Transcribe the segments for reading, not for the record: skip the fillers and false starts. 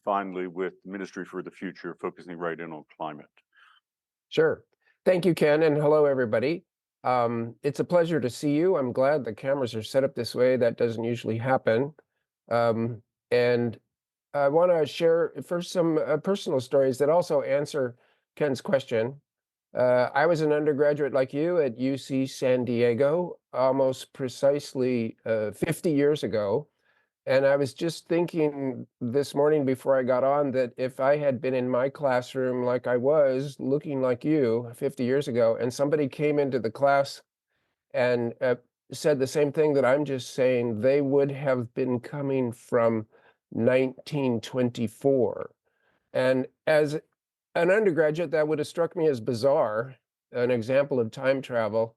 finally with Ministry for the Future, focusing right in on climate. Sure. Thank you, Ken, and hello, everybody. It's a pleasure to see you. I'm glad the cameras are set up this way. That doesn't usually happen. And I want to share first some personal stories that also answer Ken's question. I was an undergraduate like you at UC San Diego almost precisely 50 years ago. And I was just thinking this morning before I got on that if I had been in my classroom like I was, looking like you 50 years ago, and somebody came into the class and said the same thing that I'm just saying, they would have been coming from 1924. And as an undergraduate, that would have struck me as bizarre, an example of time travel.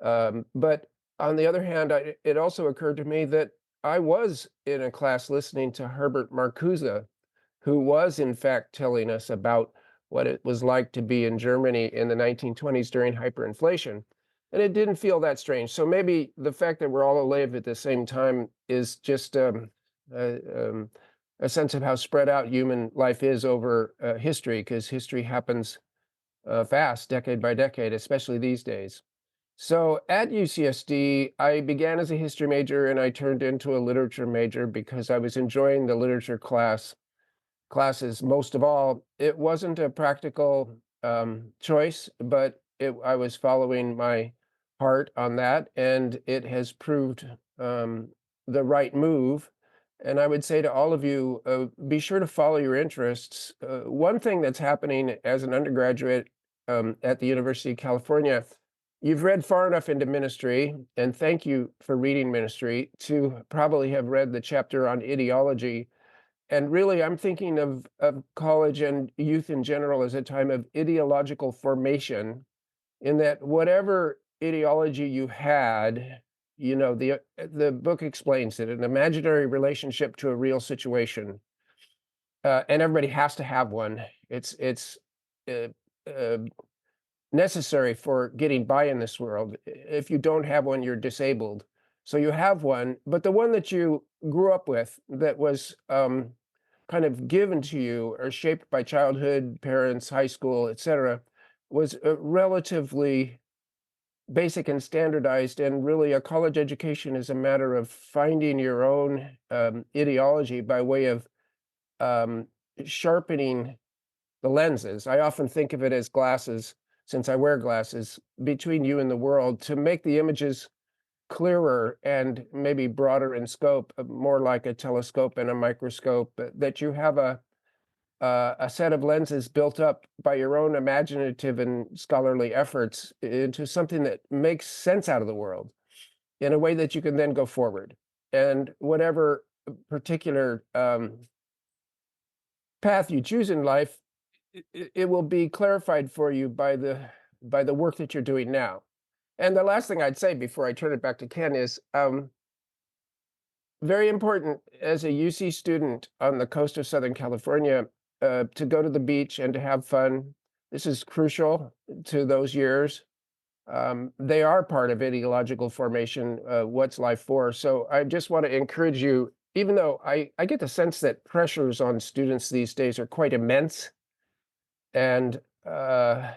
But on the other hand, it also occurred to me that I was in a class listening to Herbert Marcuse, who was in fact telling us about what it was like to be in Germany in the 1920s during hyperinflation. And it didn't feel that strange. So maybe the fact that we're all alive at the same time is just a sense of how spread out human life is over history, because history happens fast, decade by decade, especially these days. So at UCSD, I began as a history major and I turned into a literature major because I was enjoying the literature classes most of all. It wasn't a practical choice, but I was following my heart on that, and it has proved the right move. And I would say to all of you, be sure to follow your interests. One thing that's happening as an undergraduate at the University of California, you've read far enough into ministry, and thank you for reading ministry, to probably have read the chapter on ideology. And really, I'm thinking of college and youth in general as a time of ideological formation, in that whatever ideology you had, the book explains it, an imaginary relationship to a real situation. And everybody has to have one. It's uh, uh, necessary for getting by in this world. If you don't have one, you're disabled. So you have one, but the one that you grew up with, that was kind of given to you or shaped by childhood, parents, high school, etc., was relatively basic and standardized. And really, a college education is a matter of finding your own ideology by way of um, sharpening the lenses. I often think of it as glasses, since I wear glasses, between you and the world, to make the images clearer and maybe broader in scope, more like a telescope and a microscope, that you have a set of lenses built up by your own imaginative and scholarly efforts into something that makes sense out of the world in a way that you can then go forward. And whatever particular path you choose in life, it will be clarified for you by the work that you're doing now. And the last thing I'd say before I turn it back to Ken is very important as a UC student on the coast of Southern California to go to the beach and to have fun. This is crucial to those years. They are part of ideological formation. What's life for? So I just want to encourage you, even though I get the sense that pressures on students these days are quite immense. And I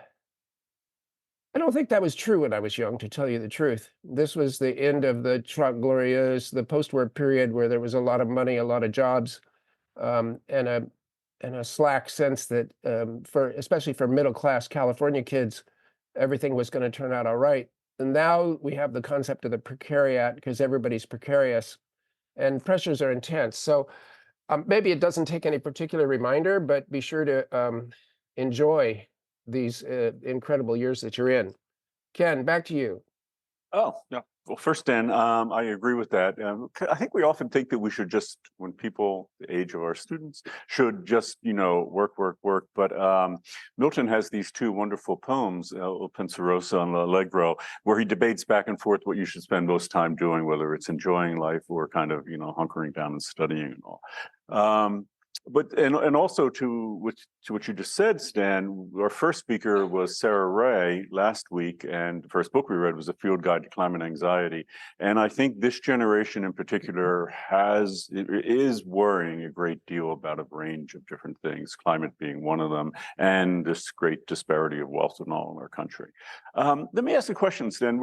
don't think that was true when I was young, to tell you the truth. This was the end of the Trump glorias, the post-war period where there was a lot of money, a lot of jobs, and a slack sense that for especially for middle-class California kids, everything was going to turn out all right. And now we have the concept of the precariat because everybody's precarious, and pressures are intense. So maybe it doesn't take any particular reminder, but be sure to enjoy these incredible years that you're in. Ken, back to you. Oh, yeah. Well, first, Dan, I agree with that. I think we often think that we should just, when people the age of our students, should just, work, work, work. But Milton has these two wonderful poems, Il Penseroso and L'Allegro, where he debates back and forth what you should spend most time doing, whether it's enjoying life or kind of, hunkering down and studying and all. But and also to what you just said, Stan, our first speaker was Sarah Ray last week, and the first book we read was A Field Guide to Climate Anxiety. And I think this generation in particular is worrying a great deal about a range of different things, climate being one of them, and this great disparity of wealth and all in our country. Let me ask a question, Stan.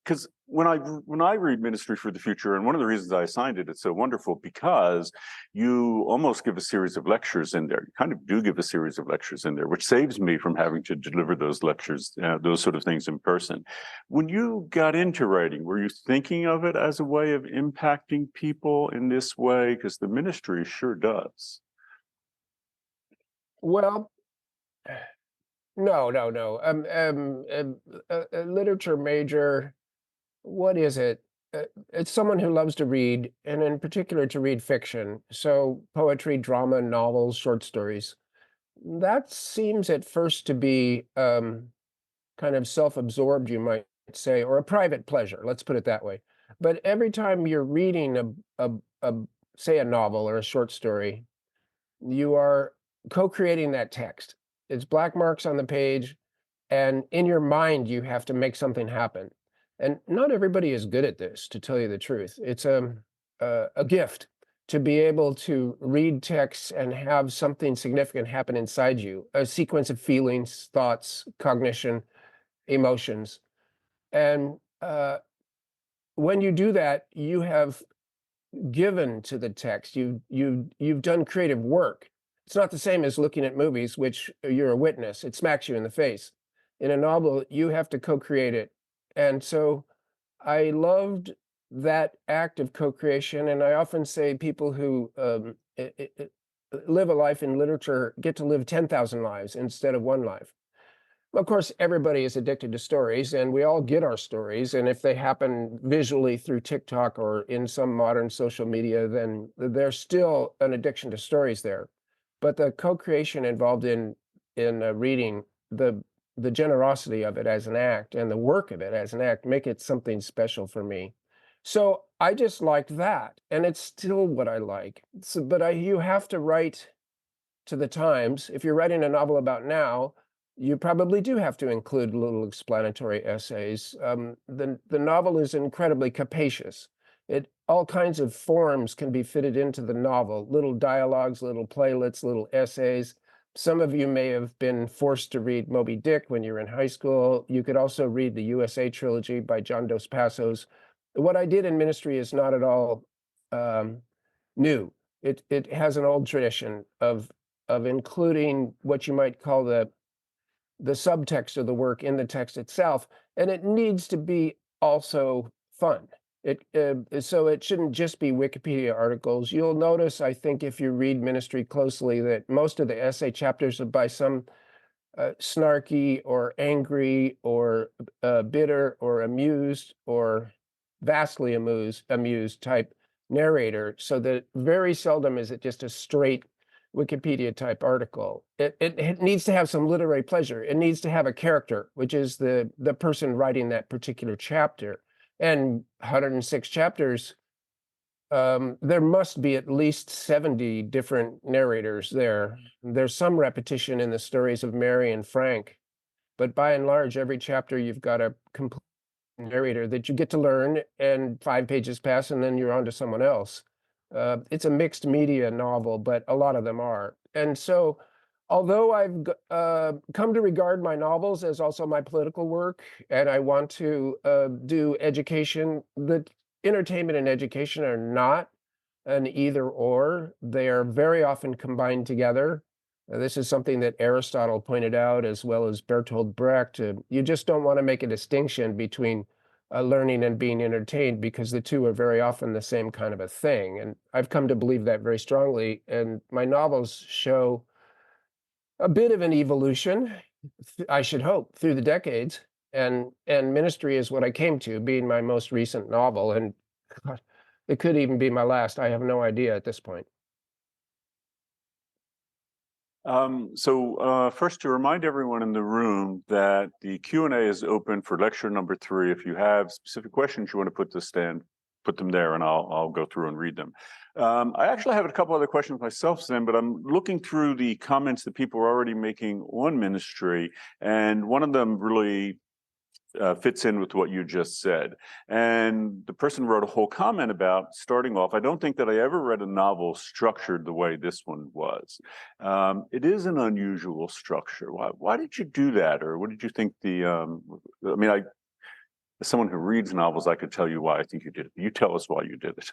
Because when I read Ministry for the Future, and one of the reasons I assigned it, it's so wonderful because you almost give a series of lectures in there. You kind of do give a series of lectures in there, which saves me from having to deliver those lectures, those sort of things in person. When you got into writing, were you thinking of it as a way of impacting people in this way? Because the ministry sure does. Well, no, no, no. A literature major, what is it? It's someone who loves to read, and in particular to read fiction. So poetry, drama, novels, short stories. That seems at first to be kind of self-absorbed, you might say, or a private pleasure. Let's put it that way. But every time you're reading a say a novel or a short story, you are co-creating that text. It's black marks on the page, and in your mind, you have to make something happen. And not everybody is good at this, to tell you the truth. It's a gift to be able to read texts and have something significant happen inside you, a sequence of feelings, thoughts, cognition, emotions. And when you do that, you have given to the text. You've done creative work. It's not the same as looking at movies, which you're a witness. It smacks you in the face. In a novel, you have to co-create it. And so I loved that act of co-creation. And I often say people who live a life in literature get to live 10,000 lives instead of one life. Of course, everybody is addicted to stories, and we all get our stories. And if they happen visually through TikTok or in some modern social media, then there's still an addiction to stories there. But the co-creation involved in reading, the generosity of it as an act and the work of it as an act make it something special for me. So I just liked that, and it's still what I like. So, but you have to write to the times. If you're writing a novel about now, you probably do have to include little explanatory essays. The novel is incredibly capacious. All kinds of forms can be fitted into the novel, little dialogues, little playlets, little essays. Some of you may have been forced to read Moby Dick when you were in high school. You could also read the USA trilogy by John Dos Passos. What I did in ministry is not at all new. It has an old tradition of including what you might call the subtext of the work in the text itself, and it needs to be also fun. So it shouldn't just be Wikipedia articles. You'll notice, I think, if you read ministry closely, that most of the essay chapters are by some snarky or angry or bitter or amused or vastly amused type narrator, so that very seldom is it just a straight Wikipedia type article. It needs to have some literary pleasure. It needs to have a character, which is the person writing that particular chapter. And 106 chapters, there must be at least 70 different narrators there. There's some repetition in the stories of Mary and Frank, but by and large, every chapter you've got a complete narrator that you get to learn, and 5 pages pass, and then you're on to someone else. It's a mixed media novel, but a lot of them are. And so, although I've come to regard my novels as also my political work, and I want to do education, the entertainment and education are not an either or. They are very often combined together. This is something that Aristotle pointed out, as well as Bertolt Brecht. You just don't want to make a distinction between learning and being entertained, because the two are very often the same kind of a thing. And I've come to believe that very strongly. And my novels show a bit of an evolution, I should hope, through the decades. And Ministry is what I came to, being my most recent novel. And God, it could even be my last. I have no idea at this point. First, to remind everyone in the room that the Q&A is open for lecture number 3. If you have specific questions you want to put them there, and I'll go through and read them. I actually have a couple other questions myself, Sam, but I'm looking through the comments that people are already making on ministry, and one of them really fits in with what you just said. And the person wrote a whole comment about starting off. I don't think that I ever read a novel structured the way this one was. It is an unusual structure. Why did you do that, or what did you think the? I mean, as someone who reads novels, I could tell you why I think you did it. You tell us why you did it.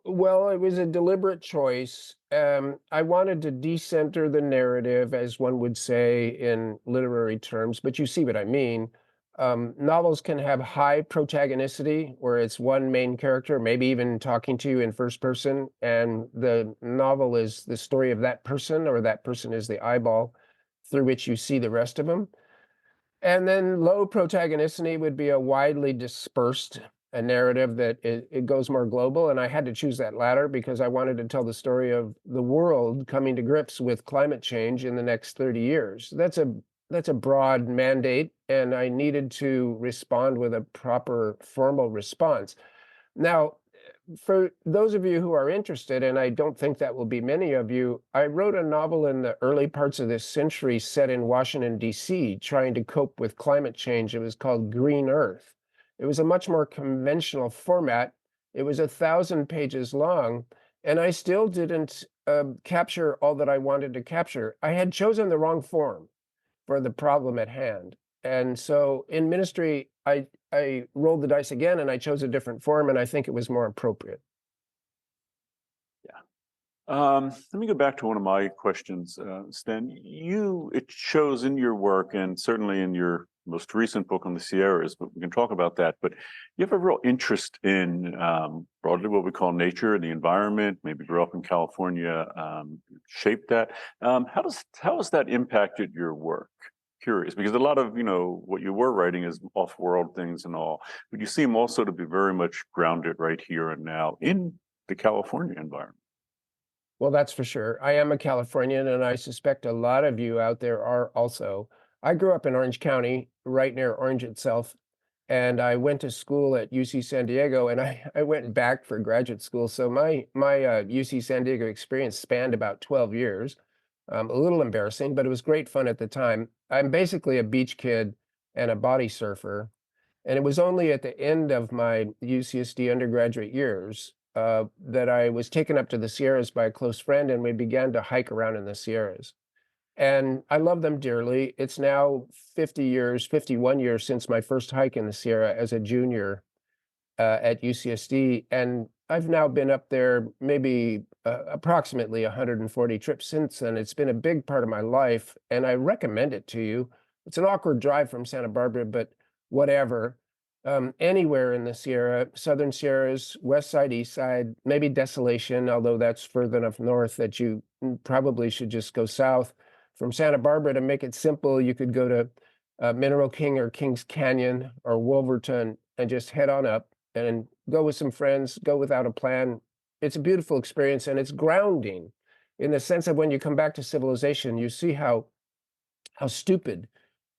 Well, it was a deliberate choice. I wanted to decenter the narrative, as one would say in literary terms, but you see what I mean. Novels can have high protagonicity, where it's one main character, maybe even talking to you in first person, and the novel is the story of that person, or that person is the eyeball through which you see the rest of them. And then low protagonicity would be a widely dispersed a narrative that it goes more global. And I had to choose that latter because I wanted to tell the story of the world coming to grips with climate change in the next 30 years. That's a broad mandate, and I needed to respond with a proper formal response. Now, for those of you who are interested, and I don't think that will be many of you, I wrote a novel in the early parts of this century set in Washington, D.C., trying to cope with climate change. It was called Green Earth. It was a much more conventional format. It was 1,000 pages long, and I still didn't capture all that I wanted to capture. I had chosen the wrong form for the problem at hand. And so in ministry, I rolled the dice again and I chose a different form, and I think it was more appropriate. Let me go back to one of my questions, Stan. It shows in your work, and certainly in your most recent book on the Sierras, but we can talk about that. But you have a real interest in broadly what we call nature and the environment. Maybe grew up in California, shaped that. How has that impacted your work? Curious, because a lot of what you were writing is off-world things and all, but you seem also to be very much grounded right here and now in the California environment. Well, that's for sure. I am a Californian, and I suspect a lot of you out there are also. I grew up in Orange County, right near Orange itself, and I went to school at UC San Diego, and I went back for graduate school. So my UC San Diego experience spanned about 12 years. A little embarrassing, but it was great fun at the time. I'm basically a beach kid and a body surfer, and it was only at the end of my UCSD undergraduate years that I was taken up to the Sierras by a close friend, and we began to hike around in the Sierras. And I love them dearly. It's now 50 years, 51 years since my first hike in the Sierra as a junior at UCSD. And I've now been up there maybe approximately 140 trips since then. It's been a big part of my life, and I recommend it to you. It's an awkward drive from Santa Barbara, but whatever. Anywhere in the Sierra, Southern Sierras, west side, east side, maybe Desolation, although that's further enough north that you probably should just go south. From Santa Barbara, to make it simple, you could go to Mineral King or Kings Canyon or Wolverton and just head on up and go with some friends, go without a plan. It's a beautiful experience, and it's grounding in the sense of when you come back to civilization, you see how stupid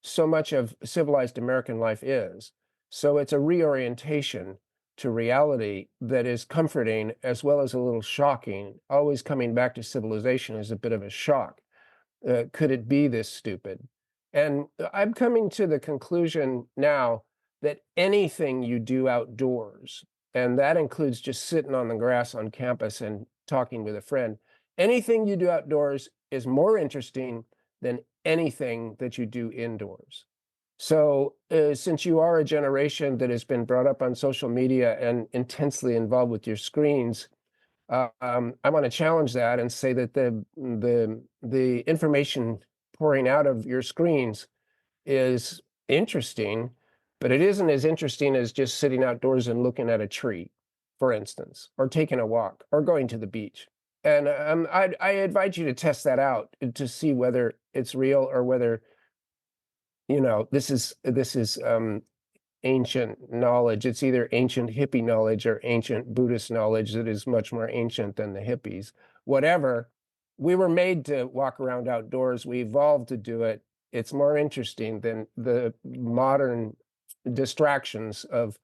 so much of civilized American life is. So it's a reorientation to reality that is comforting as well as a little shocking. Always coming back to civilization is a bit of a shock. Could it be this stupid? And I'm coming to the conclusion now that anything you do outdoors, and that includes just sitting on the grass on campus and talking with a friend, anything you do outdoors is more interesting than anything that you do indoors. So, since you are a generation that has been brought up on social media and intensely involved with your screens, I want to challenge that and say that the information pouring out of your screens is interesting, but it isn't as interesting as just sitting outdoors and looking at a tree, for instance, or taking a walk, or going to the beach. And I invite you to test that out to see whether it's real or whether this is ancient knowledge. It's either ancient hippie knowledge or ancient Buddhist knowledge that is much more ancient than the hippies. Whatever, we were made to walk around outdoors. We evolved to do it. It's more interesting than the modern distractions of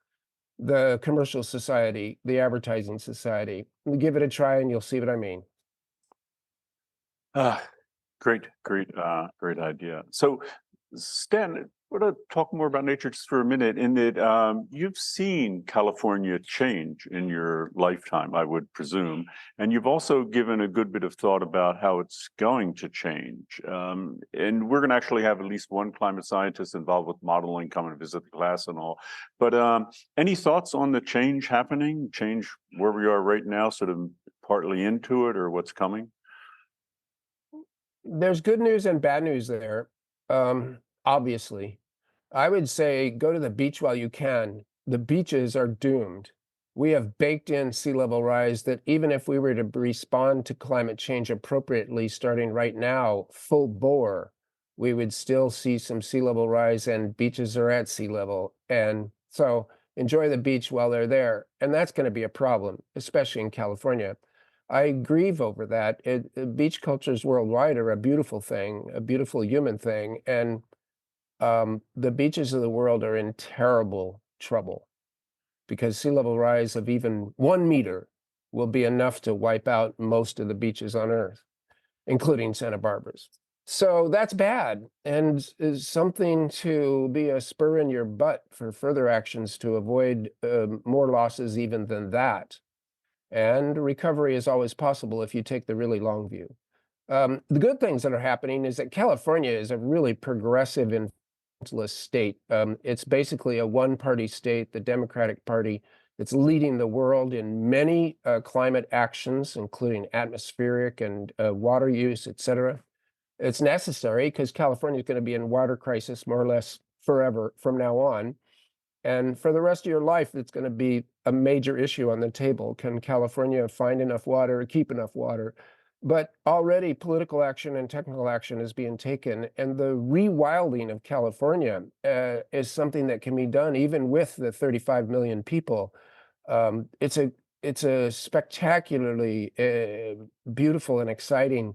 the commercial society, the advertising society. Give it a try and you'll see what I mean. Ah, great idea. So, Stan, I want to talk more about nature just for a minute. In that you've seen California change in your lifetime, I would presume, and you've also given a good bit of thought about how it's going to change. And we're going to actually have at least one climate scientist involved with modeling come and visit the class and all. But any thoughts on the change happening, change where we are right now, sort of partly into it, or what's coming? There's good news and bad news there. Obviously, I would say go to the beach while you can. The beaches are doomed. We have baked in sea level rise that even if we were to respond to climate change appropriately starting right now, full bore, we would still see some sea level rise and beaches are at sea level. And so enjoy the beach while they're there. And that's going to be a problem, especially in California. I grieve over that. Beach cultures worldwide are a beautiful thing, a beautiful human thing. And the beaches of the world are in terrible trouble because sea level rise of even 1 meter will be enough to wipe out most of the beaches on Earth, including Santa Barbara's. So that's bad and is something to be a spur in your butt for further actions to avoid more losses even than that. And recovery is always possible if you take the really long view. The good things that are happening is that California is a really progressive environmentalist state. It's basically a one-party state, the Democratic Party, that's leading the world in many climate actions, including atmospheric and water use, et cetera. It's necessary because California is going to be in water crisis more or less forever from now on. And for the rest of your life, it's going to be a major issue on the table. Can California find enough water, keep enough water? But already political action and technical action is being taken. And the rewilding of California is something that can be done even with the 35 million people. It's a spectacularly beautiful and exciting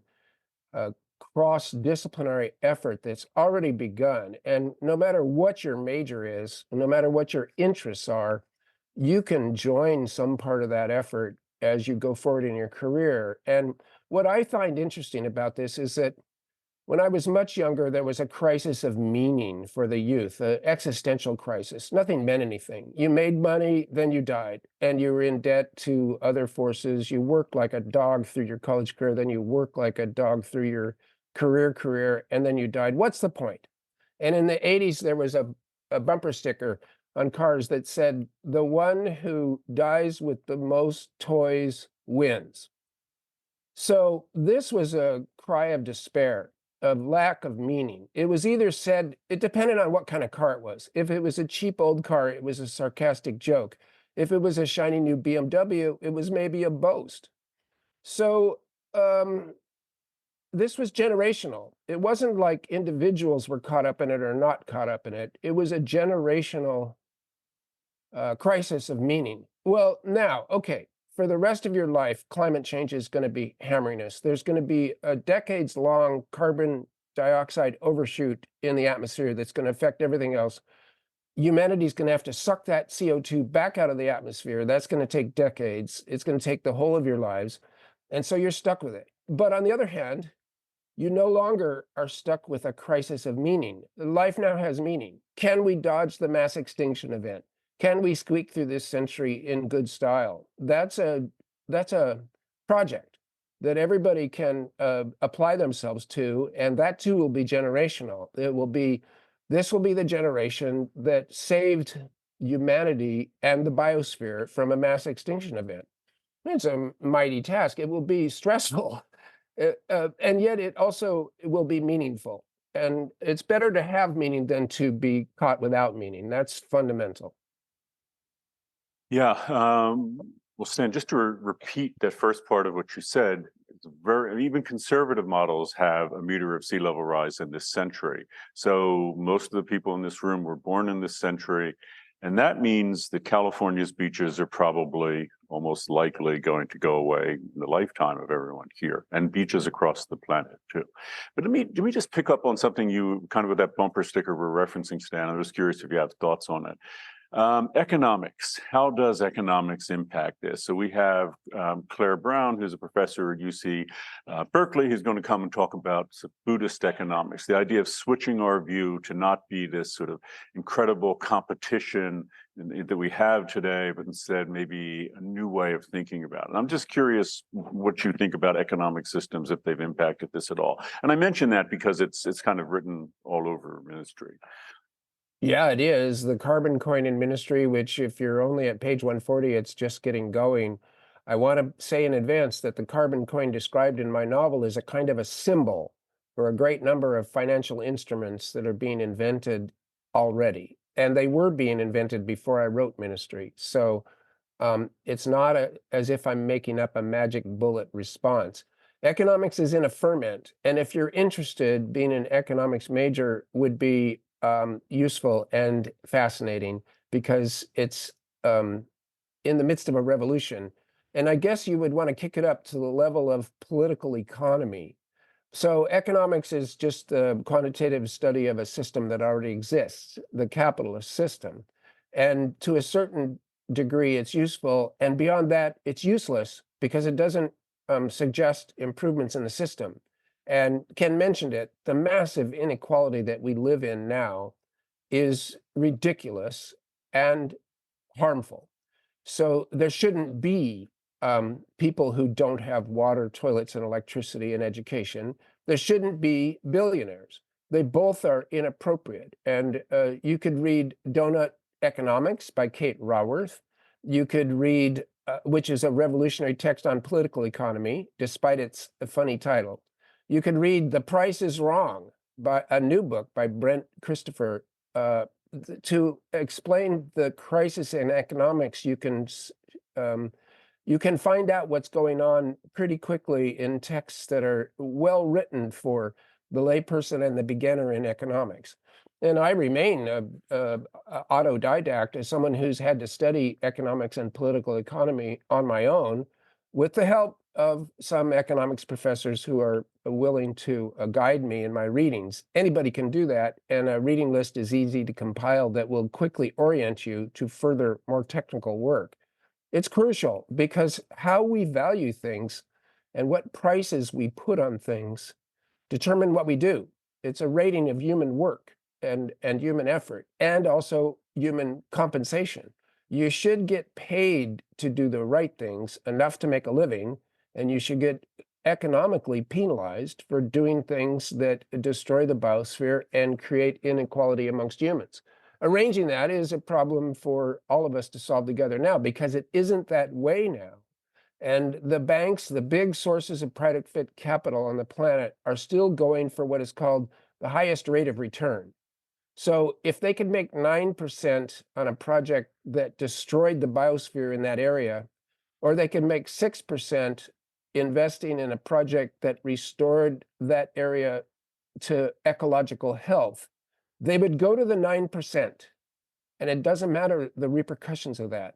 uh, cross-disciplinary effort that's already begun. And no matter what your major is, no matter what your interests are, you can join some part of that effort as you go forward in your career. And what I find interesting about this is that when I was much younger, there was a crisis of meaning for the youth, an existential crisis. Nothing meant anything. You made money, then you died, and you were in debt to other forces. You worked like a dog through your college career, then you worked like a dog through your career, and then you died. What's the point? And in the 80s, there was a bumper sticker on cars that said, "The one who dies with the most toys wins." So this was a cry of despair, of lack of meaning. It was either said, it depended on what kind of car it was. If it was a cheap old car, it was a sarcastic joke. If it was a shiny new BMW, it was maybe a boast. So this was generational. It wasn't like individuals were caught up in it or not caught up in it. It was a generational crisis of meaning. Well, now, okay, for the rest of your life, climate change is going to be hammering us. There's going to be a decades-long carbon dioxide overshoot in the atmosphere that's going to affect everything else. Humanity's going to have to suck that CO2 back out of the atmosphere. That's going to take decades. It's going to take the whole of your lives. And so you're stuck with it. But on the other hand, you no longer are stuck with a crisis of meaning. Life now has meaning. Can we dodge the mass extinction event? Can we squeak through this century in good style? That's a project that everybody can apply themselves to, and that too will be generational. This will be the generation that saved humanity and the biosphere from a mass extinction event. It's a mighty task. It will be stressful. And yet it will be meaningful. And it's better to have meaning than to be caught without meaning. That's fundamental. Yeah. Well, Stan, just to repeat that first part of what you said, it's very, even conservative models have a meter of sea level rise in this century. So most of the people in this room were born in this century. And that means that California's beaches are probably almost likely going to go away in the lifetime of everyone here, and beaches across the planet too. But let me just pick up on something you kind of with that bumper sticker we're referencing, Stan. I was curious if you have thoughts on it. Economics. How does economics impact this? So we have Claire Brown, who's a professor at UC Berkeley, who's going to come and talk about Buddhist economics, the idea of switching our view to not be this sort of incredible competition that we have today, but instead maybe a new way of thinking about it. And I'm just curious what you think about economic systems, if they've impacted this at all. And I mention that because it's kind of written all over ministry. Yeah, it is. The carbon coin in ministry, which if you're only at page 140, it's just getting going. I want to say in advance that the carbon coin described in my novel is a kind of a symbol for a great number of financial instruments that are being invented already. And they were being invented before I wrote ministry. So it's not as if I'm making up a magic bullet response. Economics is in a ferment. And if you're interested, being an economics major would be useful and fascinating because it's in the midst of a revolution. And I guess you would want to kick it up to the level of political economy. So economics is just the quantitative study of a system that already exists, the capitalist system. And to a certain degree, it's useful. And beyond that, it's useless because it doesn't suggest improvements in the system. And Ken mentioned it, the massive inequality that we live in now is ridiculous and harmful. So there shouldn't be people who don't have water, toilets, and electricity and education. There shouldn't be billionaires. They both are inappropriate. And you could read Donut Economics by Kate Raworth. You could read, which is a revolutionary text on political economy, despite its funny title. You could read The Price is Wrong, by a new book by Brent Christopher. To explain the crisis in economics, you can find out what's going on pretty quickly in texts that are well written for the layperson and the beginner in economics. And I remain a autodidact as someone who's had to study economics and political economy on my own, with the help of some economics professors who are willing to guide me in my readings. Anybody can do that, and a reading list is easy to compile that will quickly orient you to further, more technical work. It's crucial because how we value things and what prices we put on things determine what we do. It's a rating of human work and human effort, and also human compensation. You should get paid to do the right things, enough to make a living, and you should get economically penalized for doing things that destroy the biosphere and create inequality amongst humans. Arranging that is a problem for all of us to solve together now, because it isn't that way now. And the banks, the big sources of private capital on the planet, are still going for what is called the highest rate of return. So if they could make 9% on a project that destroyed the biosphere in that area, or they could make 6% investing in a project that restored that area to ecological health, they would go to the 9%. And it doesn't matter the repercussions of that.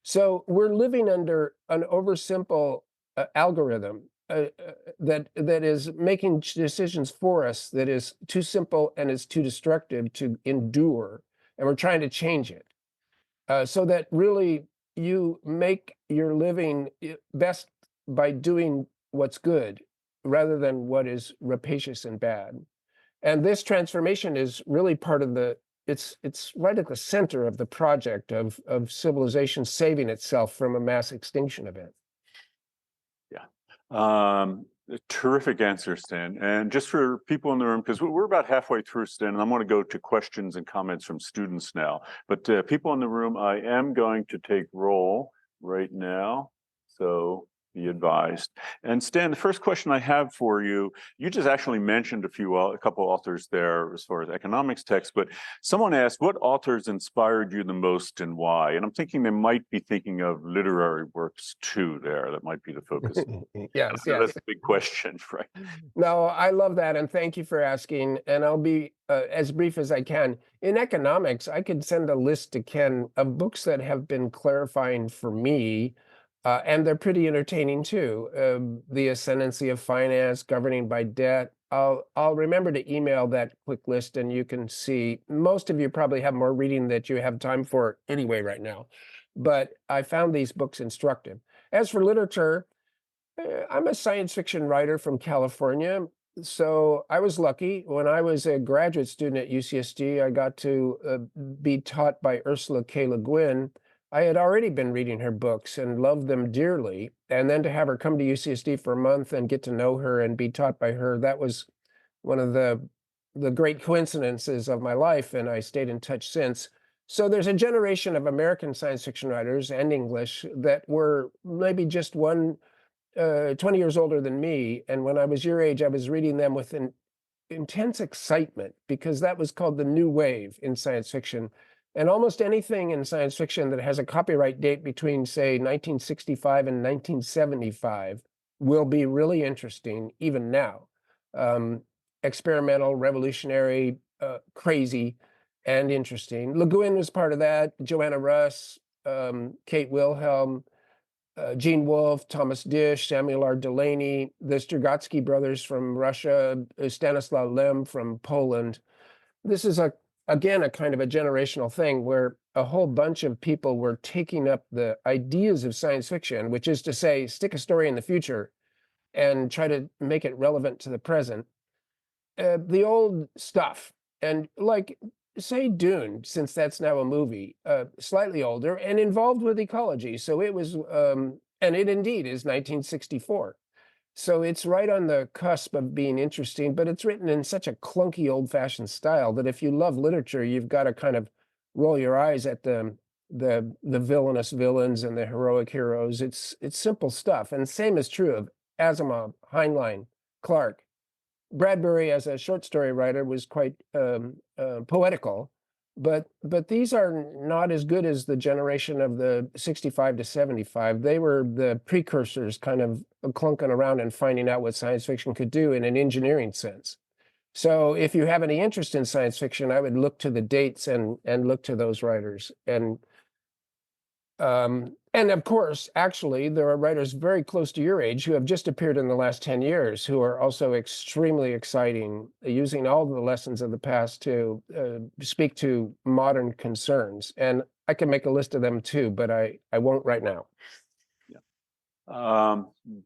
So we're living under an oversimple algorithm that is making decisions for us that is too simple and is too destructive to endure. And we're trying to change it so that really you make your living best by doing what's good rather than what is rapacious and bad. And this transformation is really part of it's right at the center of the project of civilization saving itself from a mass extinction event. Yeah. A terrific answer, Stan. And just for people in the room, because we're about halfway through, Stan, and I want to go to questions and comments from students now. But people in the room, I am going to take roll right now. So be advised. And Stan, the first question I have for you, you just actually mentioned a couple authors there as far as economics texts, but someone asked, what authors inspired you the most and why? And I'm thinking they might be thinking of literary works too there. That might be the focus. Yes, That's a big question, right? No, I love that, and thank you for asking. And I'll be as brief as I can. In economics, I could send a list to Ken of books that have been clarifying for me. And they're pretty entertaining too. The Ascendancy of Finance, Governing by Debt. I'll remember to email that quick list, and you can see most of you probably have more reading that you have time for anyway right now. But I found these books instructive. As for literature, I'm a science fiction writer from California. So I was lucky. When I was a graduate student at UCSD, I got to be taught by Ursula K. Le Guin. I had already been reading her books and loved them dearly. And then to have her come to UCSD for a month and get to know her and be taught by her, that was one of the great coincidences of my life. And I stayed in touch since. So there's a generation of American science fiction writers and English that were maybe just 20 years older than me. And when I was your age, I was reading them with an intense excitement because that was called the new wave in science fiction. And almost anything in science fiction that has a copyright date between, say, 1965 and 1975 will be really interesting even now. Experimental, revolutionary, crazy, and interesting. Le Guin was part of that. Joanna Russ, Kate Wilhelm, Gene Wolfe, Thomas Disch, Samuel R. Delany, the Strugatsky brothers from Russia, Stanislaw Lem from Poland. This is again a kind of a generational thing where a whole bunch of people were taking up the ideas of science fiction, which is to say, stick a story in the future and try to make it relevant to the present. The old stuff, and like say Dune, since that's now a movie, slightly older and involved with ecology. So it was, and it indeed is 1964. So it's right on the cusp of being interesting, but it's written in such a clunky, old-fashioned style that if you love literature, you've got to kind of roll your eyes at the villainous villains and the heroic heroes. It's simple stuff, and same is true of Asimov, Heinlein, Clarke. Bradbury, as a short story writer, was quite poetical, but these are not as good as the generation of the 65 to 75. They were the precursors, kind of clunking around and finding out what science fiction could do in an engineering sense. So if you have any interest in science fiction, I would look to the dates and look to those writers. And of course, actually, there are writers very close to your age who have just appeared in the last 10 years who are also extremely exciting, using all the lessons of the past to speak to modern concerns. And I can make a list of them too, but I won't right now.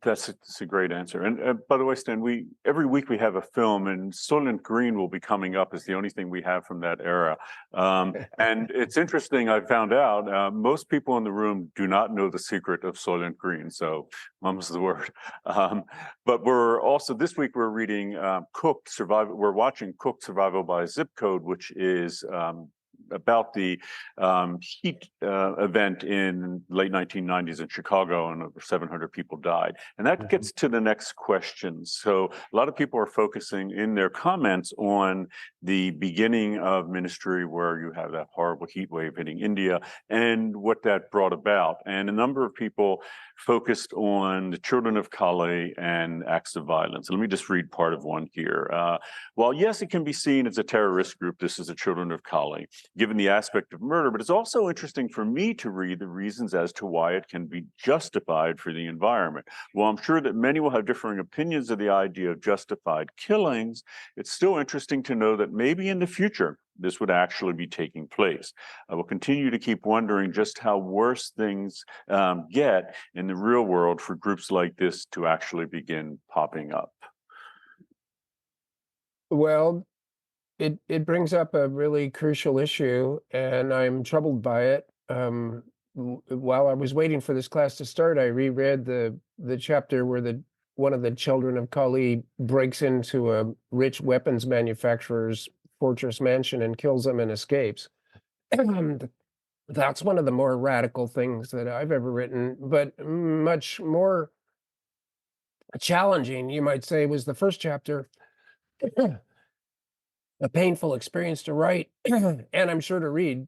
That's a great answer. And by the way, Stan, every week we have a film, and Soylent Green will be coming up as the only thing we have from that era. And it's interesting. I found out most people in the room do not know the secret of Soylent Green. So, mum's the word. But we're also this week we're reading Cooked Survival. We're watching Cooked Survival by Zip Code, which is about the heat event in late 1990s in Chicago, and over 700 people died. And that gets to the next question. So a lot of people are focusing in their comments on the beginning of Ministry, where you have that horrible heat wave hitting India and what that brought about. And a number of people focused on the children of Kali and acts of violence. Let me just read part of one here. While yes, it can be seen as a terrorist group, this is the children of Kali, given the aspect of murder, but it's also interesting for me to read the reasons as to why it can be justified for the environment. While I'm sure that many will have differing opinions of the idea of justified killings, it's still interesting to know that maybe in the future, this would actually be taking place. I will continue to keep wondering just how worse things get in the real world for groups like this to actually begin popping up. Well, it brings up a really crucial issue, and I'm troubled by it. While I was waiting for this class to start, I reread the chapter where one of the children of Kali breaks into a rich weapons manufacturer's fortress mansion and kills them and escapes. That's one of the more radical things that I've ever written, but much more challenging, you might say, was the first chapter. A painful experience to write and I'm sure to read.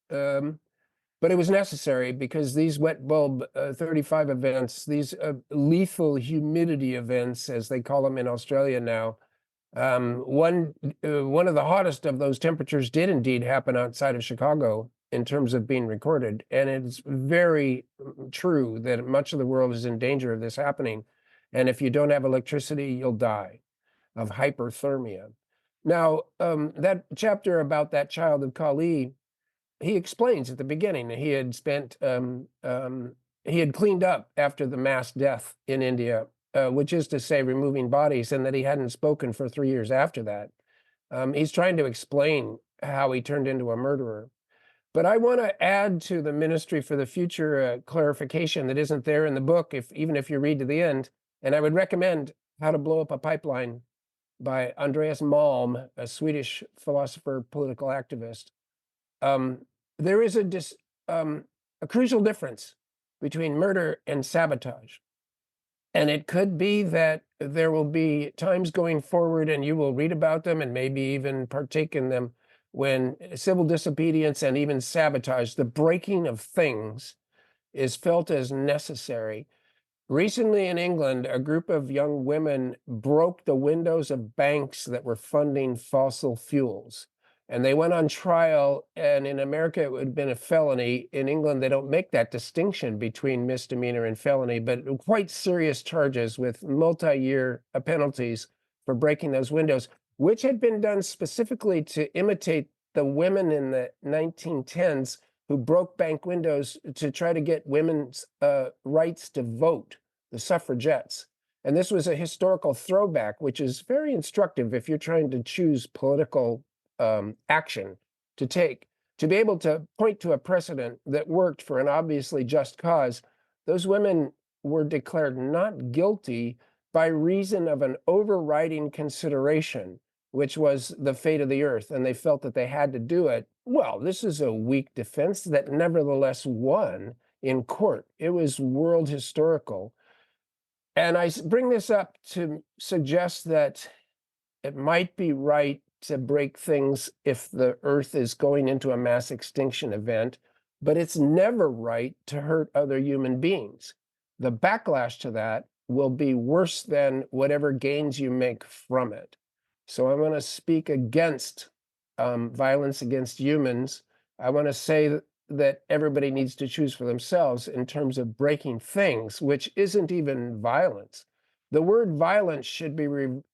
But it was necessary because these wet bulb 35 events, these lethal humidity events, as they call them in Australia now, one of the hottest of those temperatures did indeed happen outside of Chicago in terms of being recorded. And it's very true that much of the world is in danger of this happening. And if you don't have electricity, you'll die of hyperthermia. Now, that chapter about that child of Kali, he explains at the beginning that he had cleaned up after the mass death in India, which is to say, removing bodies, and that he hadn't spoken for 3 years after that. He's trying to explain how he turned into a murderer. But I want to add to the Ministry for the Future clarification that isn't there in the book, even if you read to the end. And I would recommend How to Blow Up a Pipeline by Andreas Malm, a Swedish philosopher, political activist. Um, there is a crucial difference between murder and sabotage. And it could be that there will be times going forward, and you will read about them and maybe even partake in them, when civil disobedience and even sabotage, the breaking of things, is felt as necessary. Recently in England, a group of young women broke the windows of banks that were funding fossil fuels. And they went on trial, and in America, it would have been a felony. In England, they don't make that distinction between misdemeanor and felony, but quite serious charges with multi-year penalties for breaking those windows, which had been done specifically to imitate the women in the 1910s who broke bank windows to try to get women's rights to vote, the suffragettes. And this was a historical throwback, which is very instructive if you're trying to choose political action to take. To be able to point to a precedent that worked for an obviously just cause, those women were declared not guilty by reason of an overriding consideration, which was the fate of the earth, and they felt that they had to do it. Well, this is a weak defense that nevertheless won in court. It was world historical. And I bring this up to suggest that it might be right to break things if the earth is going into a mass extinction event, but it's never right to hurt other human beings. The backlash to that will be worse than whatever gains you make from it. So I'm going to speak against violence against humans. I want to say that everybody needs to choose for themselves in terms of breaking things, which isn't even violence. The word violence should be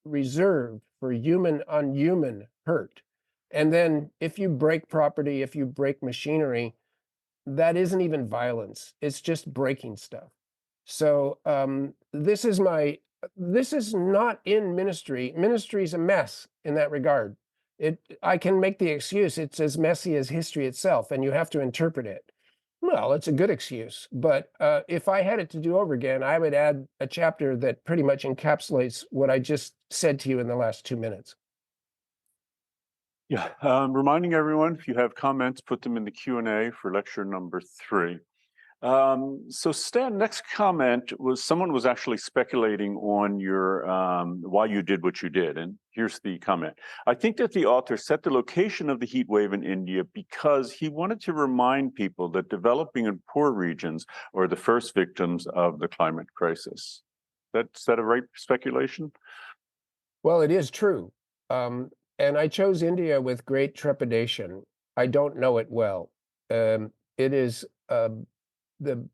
reserved for human on human hurt. And then if you break property, if you break machinery, that isn't even violence. It's just breaking stuff. So this is not in ministry. Ministry is a mess in that regard. I can make the excuse it's as messy as history itself, and you have to interpret it. Well, it's a good excuse, but if I had it to do over again, I would add a chapter that pretty much encapsulates what I just said to you in the last 2 minutes. Yeah, reminding everyone, if you have comments, put them in the Q&A for lecture number 3. So Stan, next comment was someone was actually speculating on your why you did what you did, and here's the comment. I think that the author set the location of the heat wave in India because he wanted to remind people that developing and poor regions are the first victims of the climate crisis. Is that a right speculation? Well, it is true. And I chose India with great trepidation. I don't know it well. It is the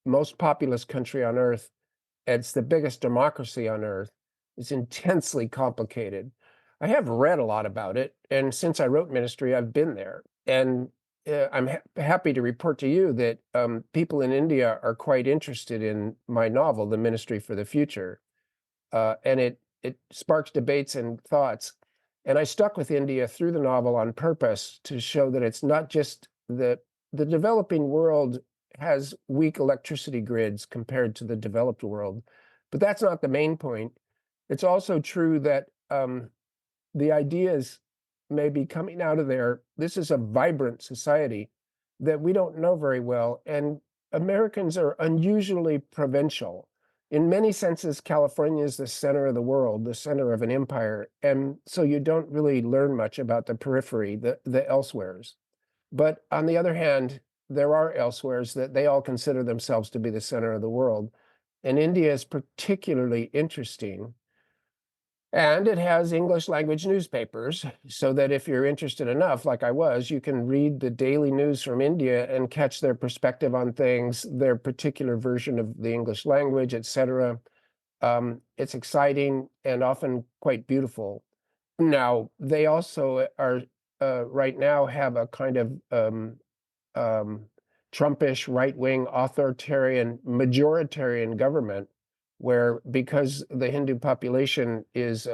most populous country on earth. It's the biggest democracy on earth. It's intensely complicated. I have read a lot about it, and since I wrote Ministry, I've been there. And I'm happy to report to you that people in India are quite interested in my novel, The Ministry for the Future. And it sparks debates and thoughts. And I stuck with India through the novel on purpose to show that it's not just the developing world has weak electricity grids compared to the developed world, but that's not the main point. It's also true that the ideas may be coming out of there. This is a vibrant society that we don't know very well, and Americans are unusually provincial. In many senses, California is the center of the world, the center of an empire, and so you don't really learn much about the periphery, the elsewheres. But on the other hand, there are elsewheres that they all consider themselves to be the center of the world. And India is particularly interesting. And it has English language newspapers so that if you're interested enough, like I was, you can read the daily news from India and catch their perspective on things, their particular version of the English language, etc. It's exciting and often quite beautiful. Now, they also are right now have a kind of um, Trumpish right-wing authoritarian majoritarian government where because the Hindu population is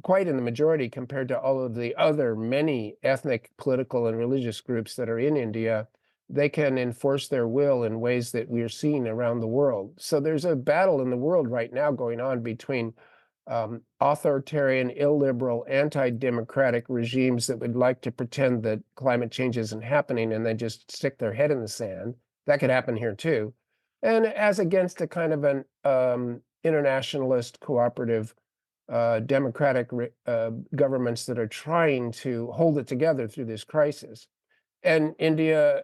quite in the majority compared to all of the other many ethnic, political, and religious groups that are in India, they can enforce their will in ways that we're seeing around the world. So there's a battle in the world right now going on between authoritarian, illiberal, anti-democratic regimes that would like to pretend that climate change isn't happening and they just stick their head in the sand. That could happen here too. And as against a kind of an internationalist, cooperative, democratic governments that are trying to hold it together through this crisis. And India,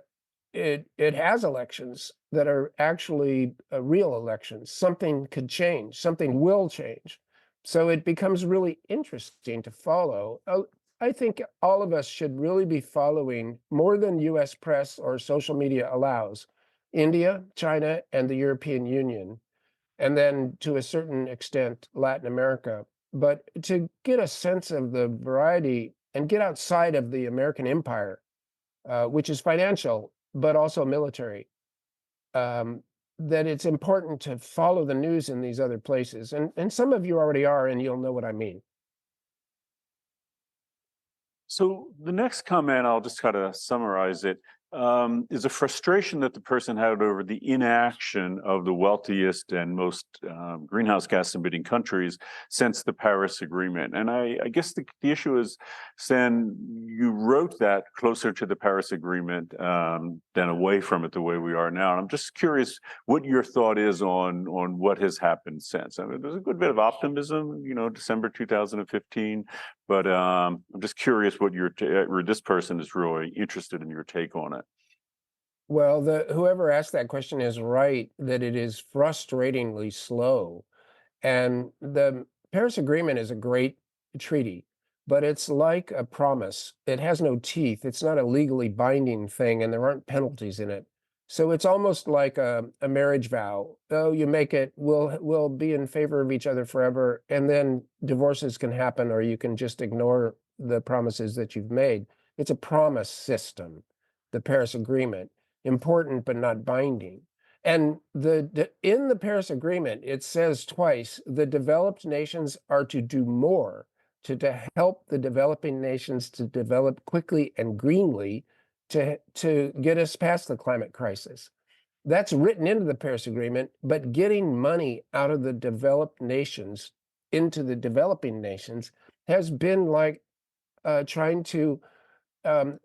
it has elections that are actually real elections. Something could change. Something will change. So it becomes really interesting to follow. I think all of us should really be following more than U.S. press or social media allows. India, China, and the European Union, and then to a certain extent, Latin America. But to get a sense of the variety and get outside of the American empire, which is financial, but also military, um, that it's important to follow the news in these other places. And some of you already are, and you'll know what I mean. So the next comment, I'll just kind of summarize it, is a frustration that the person had over the inaction of the wealthiest and most greenhouse gas emitting countries since the Paris Agreement. And I guess the issue is, Stan, you wrote that closer to the Paris Agreement than away from it the way we are now. And I'm just curious what your thought is on what has happened since. I mean, there's a good bit of optimism, December 2015. But I'm just curious what or this person is really interested in your take on it. Well, whoever asked that question is right that it is frustratingly slow. And the Paris Agreement is a great treaty, but it's like a promise. It has no teeth. It's not a legally binding thing, and there aren't penalties in it. So it's almost like a marriage vow. Oh, you make it, we'll be in favor of each other forever, and then divorces can happen, or you can just ignore the promises that you've made. It's a promise system, the Paris Agreement, important but not binding. And in the Paris Agreement, it says twice, the developed nations are to do more to help the developing nations to develop quickly and greenly to get us past the climate crisis. That's written into the Paris Agreement, but getting money out of the developed nations into the developing nations has been like trying to um,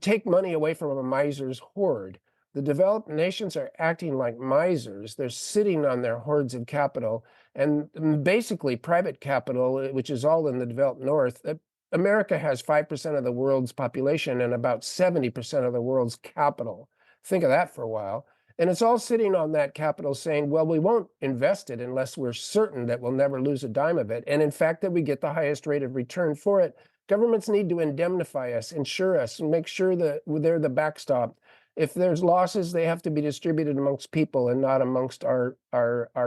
take money away from a miser's hoard. The developed nations are acting like misers. They're sitting on their hoards of capital and basically private capital, which is all in the developed north. America has 5% of the world's population and about 70% of the world's capital. Think of that for a while. And it's all sitting on that capital saying, well, we won't invest it unless we're certain that we'll never lose a dime of it. And in fact, that we get the highest rate of return for it. Governments need to indemnify us, insure us, and make sure that they're the backstop. If there's losses, they have to be distributed amongst people and not amongst our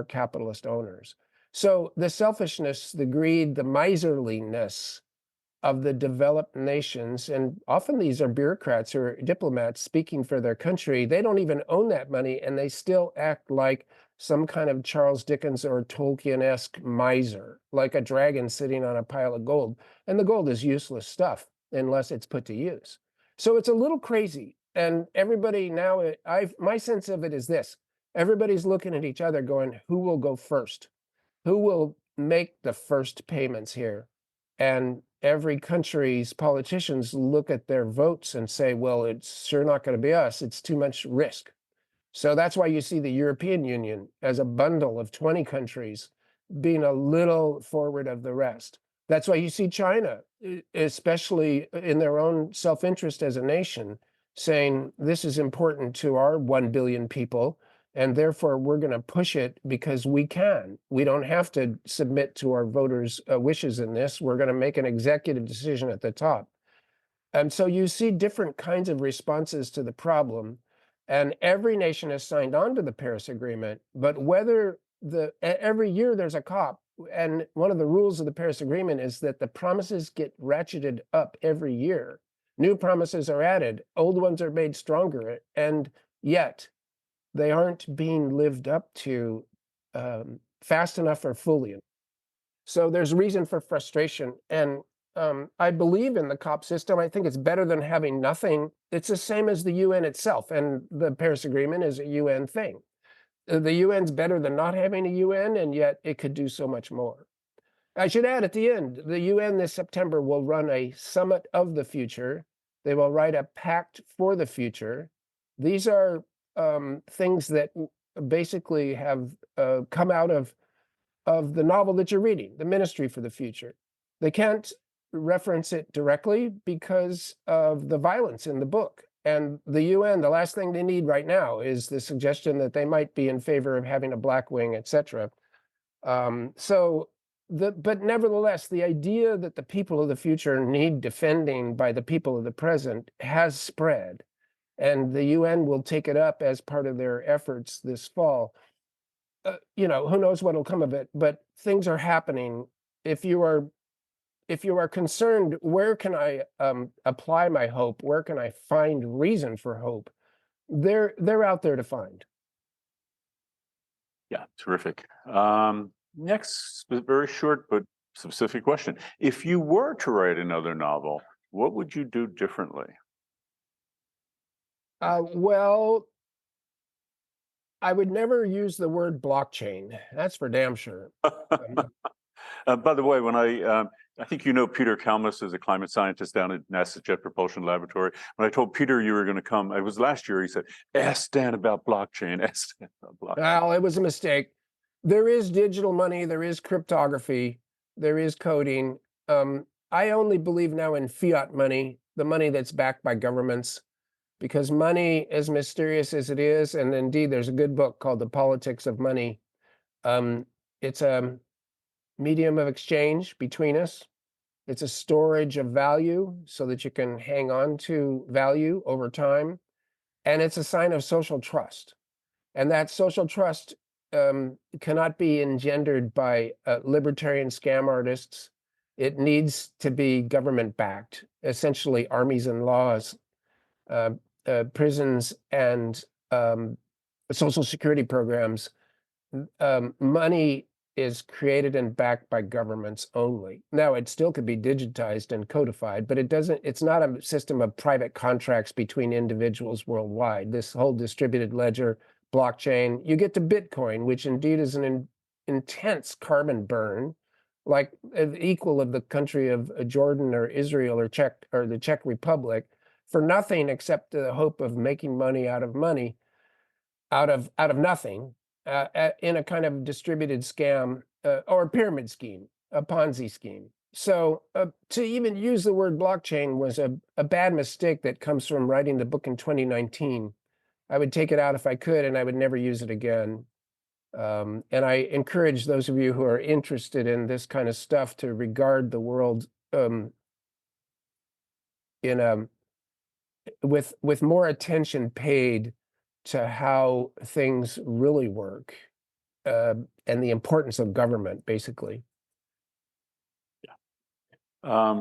capitalist owners. So the selfishness, the greed, the miserliness of the developed nations, and often these are bureaucrats or diplomats speaking for their country, they don't even own that money, and they still act like some kind of Charles Dickens or Tolkien-esque miser, like a dragon sitting on a pile of gold. And the gold is useless stuff unless it's put to use. So it's a little crazy. And everybody now, my sense of it is this: everybody's looking at each other going, who will go first? Who will make the first payments here? And every country's politicians look at their votes and say, well, it's sure not going to be us. It's too much risk. So that's why you see the European Union as a bundle of 20 countries being a little forward of the rest. That's why you see China, especially in their own self-interest as a nation, saying this is important to our 1 billion people, and therefore we're going to push it because we can. We don't have to submit to our voters' wishes in this. We're going to make an executive decision at the top. And so you see different kinds of responses to the problem. And every nation has signed on to the Paris Agreement, but whether every year there's a COP, and one of the rules of the Paris Agreement is that the promises get ratcheted up every year. New promises are added, old ones are made stronger, and yet they aren't being lived up to fast enough or fully enough. So there's reason for frustration. And I believe in the COP system. I think it's better than having nothing. It's the same as the UN itself, and the Paris Agreement is a UN thing. The UN's better than not having a UN, and yet it could do so much more. I should add at the end, the UN this September will run a summit of the future. They will write a pact for the future. These are things that basically have come out of the novel that you're reading, The Ministry for the Future. They can't reference it directly because of the violence in the book. And the UN, the last thing they need right now is the suggestion that they might be in favor of having a black wing, etc. But nevertheless, the idea that the people of the future need defending by the people of the present has spread. And the UN will take it up as part of their efforts this fall. Who knows what'll come of it, but things are happening. If you are concerned, where can I apply my hope? Where can I find reason for hope? They're out there to find. Yeah, terrific. Next, very short but specific question. If you were to write another novel, what would you do differently? Well, I would never use the word blockchain. That's for damn sure. By the way, when I think you know Peter Kalmus is a climate scientist down at NASA Jet Propulsion Laboratory. When I told Peter you were going to come, it was last year, he said, ask Stan about blockchain, ask Stan about blockchain. Well, it was a mistake. There is digital money, there is cryptography, there is coding. I only believe now in fiat money, the money that's backed by governments, because money, as mysterious as it is, and indeed there's a good book called The Politics of Money. It's a medium of exchange between us. It's a storage of value so that you can hang on to value over time. And it's a sign of social trust. And that social trust cannot be engendered by libertarian scam artists. It needs to be government backed, essentially armies and laws, prisons, and social security programs. Money is created and backed by governments only. Now, it still could be digitized and codified, but it's not a system of private contracts between individuals worldwide. This whole distributed ledger, blockchain, you get to Bitcoin, which indeed is an intense carbon burn, like equal of the country of Jordan or Israel or the Czech Republic, for nothing except the hope of making money out of nothing. In a kind of distributed scam or a pyramid scheme, a Ponzi scheme. So to even use the word blockchain was a bad mistake that comes from writing the book in 2019. I would take it out if I could, and I would never use it again. And I encourage those of you who are interested in this kind of stuff to regard the world with more attention paid to how things really work, and the importance of government, basically.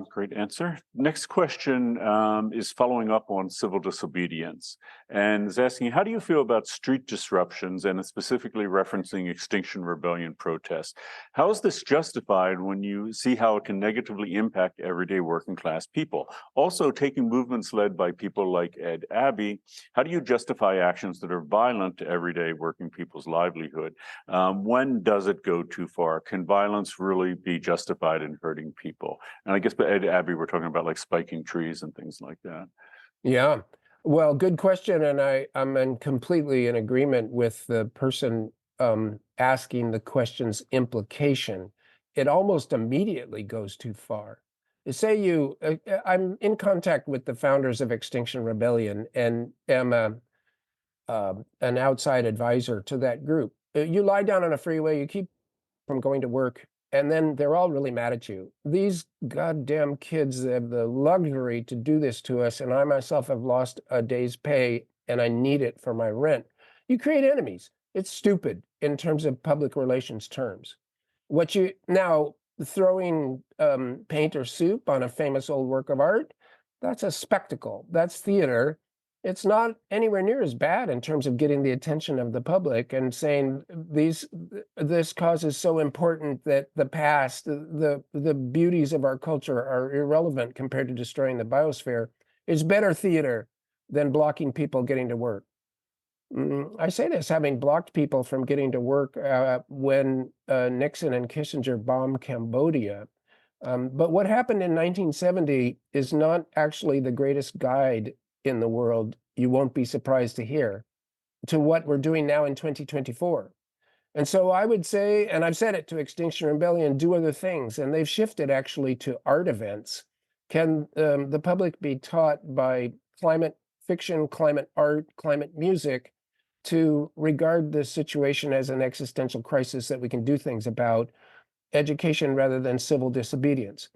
Great answer. Next question is following up on civil disobedience and is asking, how do you feel about street disruptions and specifically referencing Extinction Rebellion protests? How is this justified when you see how it can negatively impact everyday working class people? Also, taking movements led by people like Ed Abbey, how do you justify actions that are violent to everyday working people's livelihood? When does it go too far? Can violence really be justified in hurting people? And I guess by Ed Abbey, we're talking about like spiking trees and things like that. Yeah. Well, good question. And I'm completely in agreement with the person asking the question's implication. It almost immediately goes too far. Say I'm in contact with the founders of Extinction Rebellion and am an outside advisor to that group. You lie down on a freeway, you keep from going to work, and then they're all really mad at you. These goddamn kids have the luxury to do this to us, and I myself have lost a day's pay and I need it for my rent. You create enemies. It's stupid in terms of public relations terms. What you now throwing paint or soup on a famous old work of art, that's a spectacle. That's theater. It's not anywhere near as bad in terms of getting the attention of the public and saying this cause is so important that the past, the beauties of our culture are irrelevant compared to destroying the biosphere. It's better theater than blocking people getting to work. I say this having blocked people from getting to work when Nixon and Kissinger bombed Cambodia. But what happened in 1970 is not actually the greatest guide in the world, you won't be surprised to hear, to what we're doing now in 2024. And so I would say, and I've said it to Extinction Rebellion, do other things. And they've shifted actually to art events. Can the public be taught by climate fiction, climate art, climate music to regard the situation as an existential crisis that we can do things about, education rather than civil disobedience?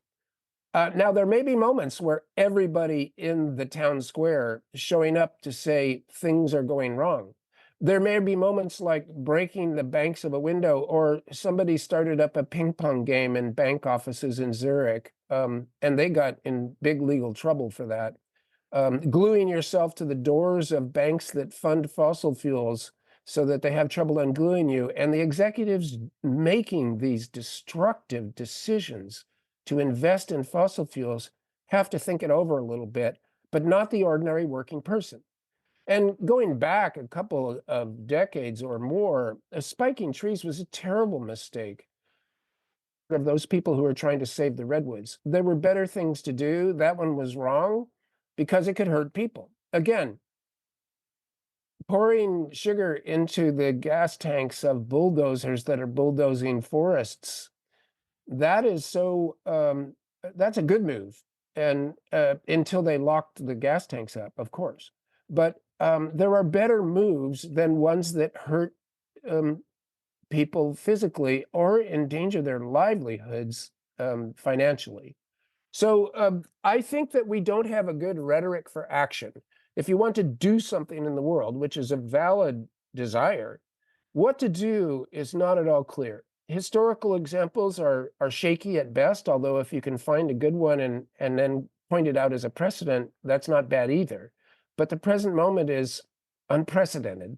Now, there may be moments where everybody in the town square is showing up to say things are going wrong. There may be moments like breaking the banks of a window, or somebody started up a ping pong game in bank offices in Zurich, and they got in big legal trouble for that. Gluing yourself to the doors of banks that fund fossil fuels so that they have trouble ungluing you, and the executives making these destructive decisions to invest in fossil fuels have to think it over a little bit, but not the ordinary working person. And going back a couple of decades or more, spiking trees was a terrible mistake of those people who are trying to save the redwoods. There were better things to do. That one was wrong because it could hurt people. Again, pouring sugar into the gas tanks of bulldozers that are bulldozing forests, that is so, that's a good move. And until they locked the gas tanks up, of course. But there are better moves than ones that hurt um, people physically or endanger their livelihoods financially. So I think that we don't have a good rhetoric for action. If you want to do something in the world, which is a valid desire, what to do is not at all clear. Historical examples are shaky at best, although if you can find a good one and then point it out as a precedent, that's not bad either. But the present moment is unprecedented.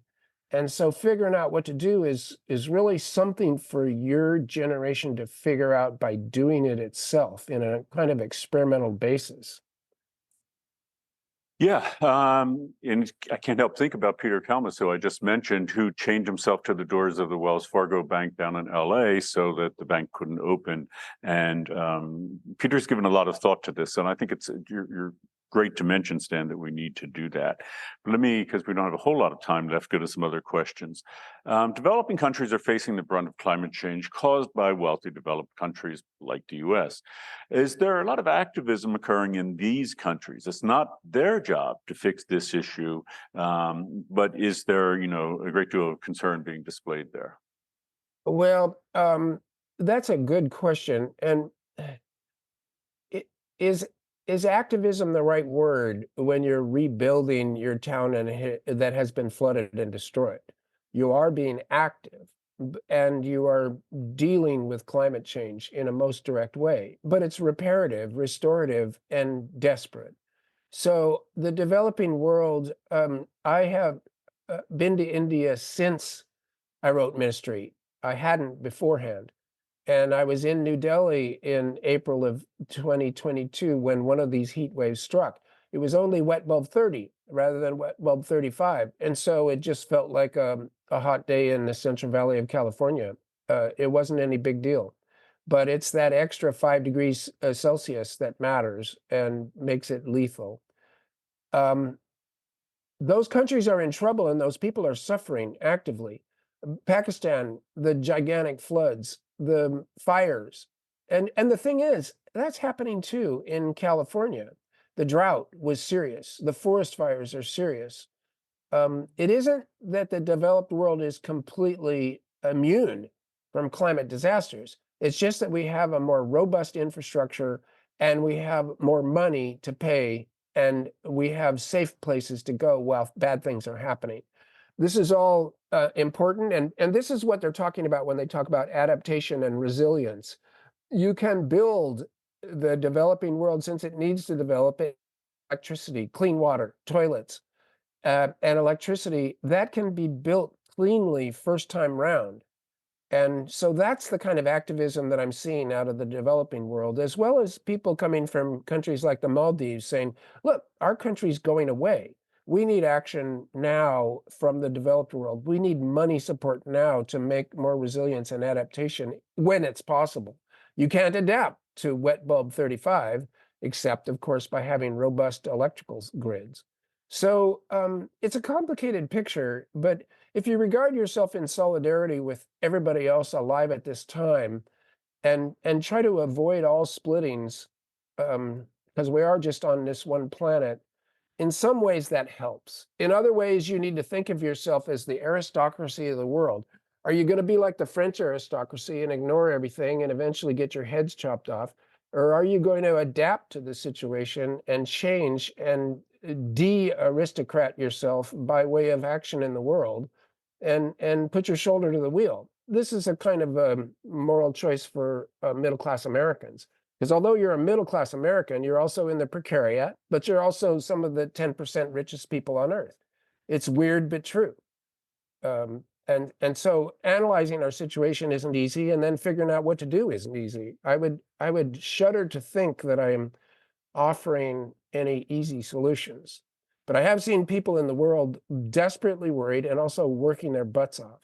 And so figuring out what to do is really something for your generation to figure out by doing it itself in a kind of experimental basis. Yeah, and I can't help think about Peter Kalmus, who I just mentioned, who chained himself to the doors of the Wells Fargo Bank down in LA so that the bank couldn't open. And Peter's given a lot of thought to this, and I think you're great to mention, Stan, that we need to do that. But let me, because we don't have a whole lot of time left, go to some other questions. Developing countries are facing the brunt of climate change caused by wealthy developed countries like the US. Is there a lot of activism occurring in these countries? It's not their job to fix this issue, but is there, a great deal of concern being displayed there? Well, that's a good question. And I- is is activism the right word when you're rebuilding your town that has been flooded and destroyed? You are being active and you are dealing with climate change in a most direct way, but it's reparative, restorative, and desperate. So the developing world, I have been to India since I wrote Ministry. I hadn't beforehand. And I was in New Delhi in April of 2022 when one of these heat waves struck. It was only wet bulb 30 rather than wet bulb 35. And so it just felt like a hot day in the Central Valley of California. It wasn't any big deal. But it's that extra 5 degrees Celsius that matters and makes it lethal. Um, those countries are in trouble and those people are suffering actively. Pakistan, the gigantic floods, the fires. And the thing is, that's happening too in California. The drought was serious. The forest fires are serious. It isn't that the developed world is completely immune from climate disasters. It's just that we have a more robust infrastructure and we have more money to pay and we have safe places to go while bad things are happening. This is all important, and this is what they're talking about when they talk about adaptation and resilience. You can build the developing world, since it needs to develop it, electricity, clean water, toilets, and electricity that can be built cleanly first time round. And so that's the kind of activism that I'm seeing out of the developing world, as well as people coming from countries like the Maldives saying, look, our country's going away. We need action now from the developed world. We need money support now to make more resilience and adaptation when it's possible. You can't adapt to wet bulb 35, except, of course, by having robust electrical grids. So it's a complicated picture, but if you regard yourself in solidarity with everybody else alive at this time and try to avoid all splittings, because we are just on this one planet, in some ways that helps. In other ways, you need to think of yourself as the aristocracy of the world. Are you going to be like the French aristocracy and ignore everything and eventually get your heads chopped off? Or are you going to adapt to the situation and change and de-aristocrat yourself by way of action in the world and put your shoulder to the wheel? This is a kind of a moral choice for middle-class Americans. Because although you're a middle-class American, you're also in the precariat, but you're also some of the 10% richest people on earth. It's weird, but true. And so analyzing our situation isn't easy, and then figuring out what to do isn't easy. I would shudder to think that I am offering any easy solutions. But I have seen people in the world desperately worried and also working their butts off.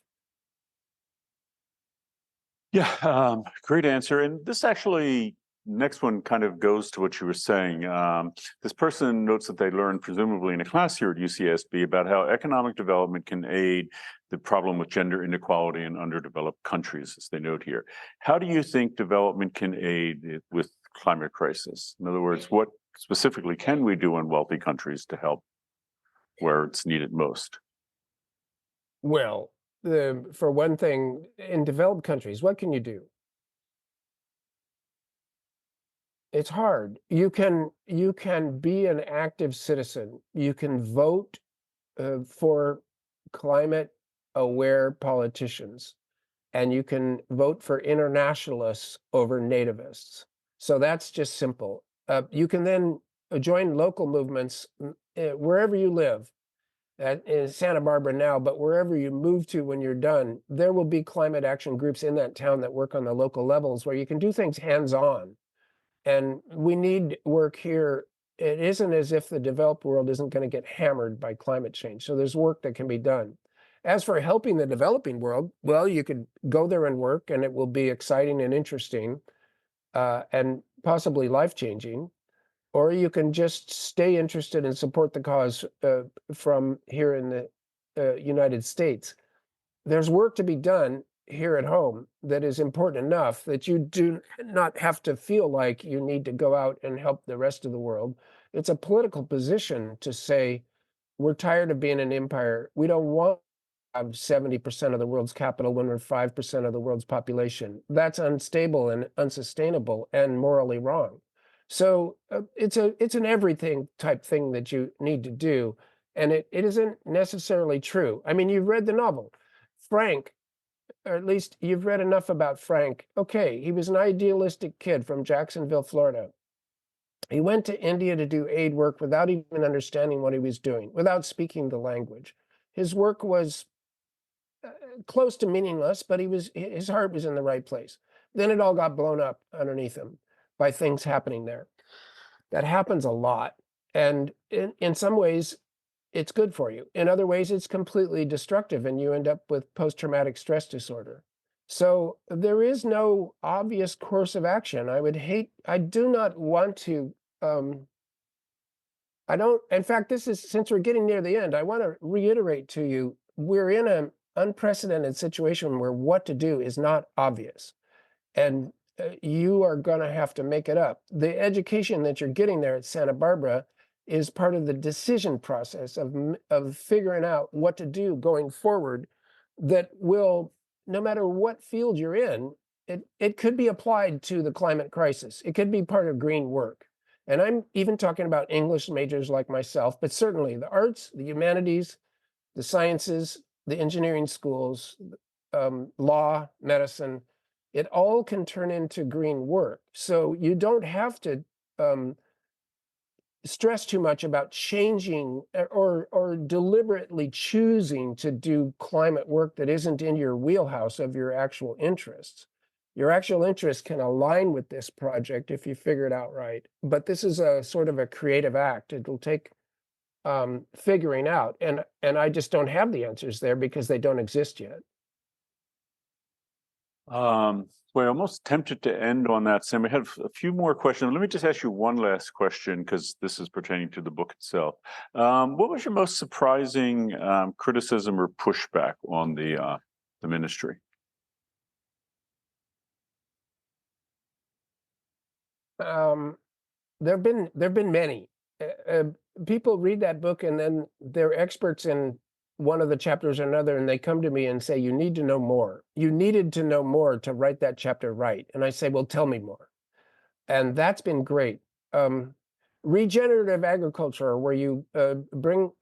Yeah, great answer. And this actually, next one kind of goes to what you were saying. This person notes that they learned, presumably in a class here at UCSB, about how economic development can aid the problem with gender inequality in underdeveloped countries, as they note here. How do you think development can aid with climate crisis? In other words, what specifically can we do in wealthy countries to help where it's needed most? Well, for one thing, in developed countries, what can you do? It's hard. You can be an active citizen. You can vote for climate aware politicians, and you can vote for internationalists over nativists. So that's just simple. You can then join local movements wherever you live. In Santa Barbara now, but wherever you move to when you're done, there will be climate action groups in that town that work on the local levels where you can do things hands on. And we need work here. It isn't as if the developed world isn't going to get hammered by climate change. So there's work that can be done. As for helping the developing world, well, you could go there and work, and it will be exciting and interesting and possibly life changing. Or you can just stay interested and support the cause from here in the United States. There's work to be done here at home that is important enough that you do not have to feel like you need to go out and help the rest of the world. It's a political position to say, we're tired of being an empire. We don't want to have 70% of the world's capital when we're 5% of the world's population. That's unstable and unsustainable and morally wrong. So it's an everything type thing that you need to do. And it isn't necessarily true. I mean, you've read the novel. Frank, or at least you've read enough about Frank. Okay, he was an idealistic kid from Jacksonville, Florida. He went to India to do aid work without even understanding what he was doing, without speaking the language. His work was close to meaningless, but his heart was in the right place. Then it all got blown up underneath him by things happening there. That happens a lot. And in some ways, it's good for you. In other ways, it's completely destructive, and you end up with post-traumatic stress disorder. So there is no obvious course of action. I do not want to, I don't, in fact, since we're getting near the end, I want to reiterate to you, we're in an unprecedented situation where what to do is not obvious. And you are going to have to make it up. The education that you're getting there at Santa Barbara is part of the decision process of figuring out what to do going forward that will, no matter what field you're in, it could be applied to the climate crisis. It could be part of green work. And I'm even talking about English majors like myself, but certainly the arts, the humanities, the sciences, the engineering schools, law, medicine, it all can turn into green work. So you don't have to um, stress too much about changing or deliberately choosing to do climate work that isn't in your wheelhouse of your actual interests. Your actual interests can align with this project if you figure it out right. But this is a sort of a creative act. It'll take figuring out, and I just don't have the answers there because they don't exist yet. We're almost tempted to end on that, Sam. We have a few more questions. Let me just ask you one last question because this is pertaining to the book itself. What was your most surprising criticism or pushback on the ministry? Um, there've been many. People read that book and then they're experts in one of the chapters or another, and they come to me and say, "You need to know more. You needed to know more to write that chapter right." And I say, "Well, tell me more." And that's been great. Um, Regenerative agriculture, where you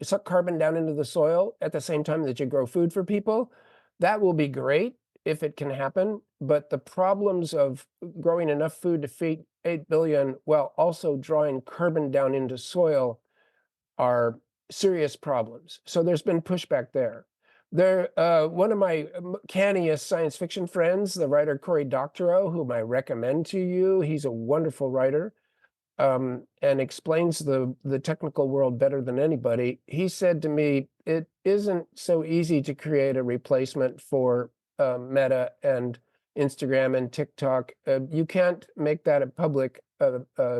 suck carbon down into the soil at the same time that you grow food for people, that will be great if it can happen. But the problems of growing enough food to feed 8 billion while also drawing carbon down into soil are serious problems. So there's been pushback there. One of my canniest science fiction friends, the writer Cory Doctorow, whom I recommend to you, he's a wonderful writer and explains the technical world better than anybody. He said to me, it isn't so easy to create a replacement for Meta and Instagram and TikTok. You can't make that a public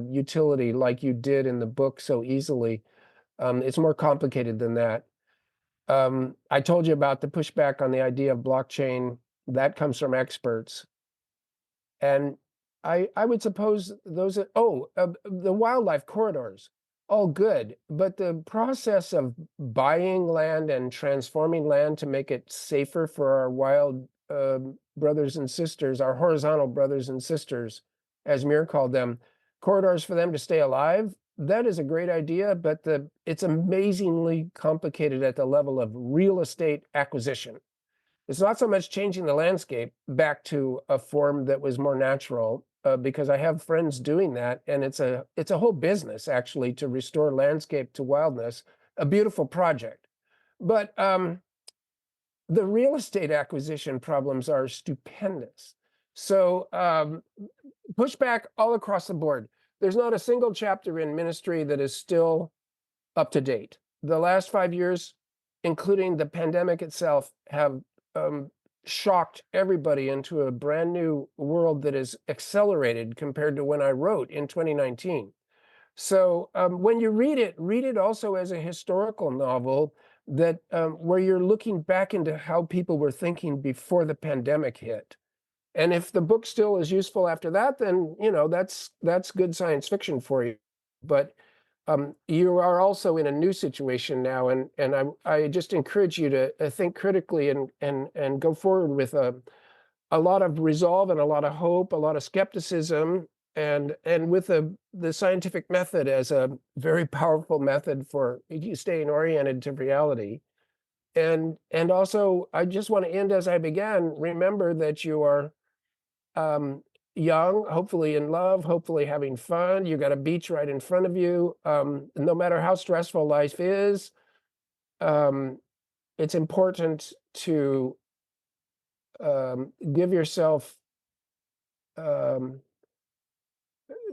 utility like you did in the book so easily. It's more complicated than that. I told you about the pushback on the idea of blockchain. That comes from experts. And I would suppose those are, the wildlife corridors, all good. But the process of buying land and transforming land to make it safer for our wild brothers and sisters, our horizontal brothers and sisters, as Muir called them, corridors for them to stay alive, that is a great idea, but it's amazingly complicated at the level of real estate acquisition. It's not so much changing the landscape back to a form that was more natural, because I have friends doing that, and it's a whole business actually to restore landscape to wildness, a beautiful project. But the real estate acquisition problems are stupendous. So pushback all across the board. There's not a single chapter in ministry that is still up to date. The last 5 years, including the pandemic itself, have shocked everybody into a brand new world that is accelerated compared to when I wrote in 2019. So when you read it also as a historical novel that where you're looking back into how people were thinking before the pandemic hit. And if the book still is useful after that, then that's good science fiction for you. But you are also in a new situation now, and I just encourage you to think critically and go forward with a lot of resolve and a lot of hope, a lot of skepticism, and with the scientific method as a very powerful method for staying oriented to reality. And also, I just want to end as I began. Remember that you are um, young, hopefully in love, hopefully having fun. You got a beach right in front of you. No matter how stressful life is, um, it's important to give yourself um,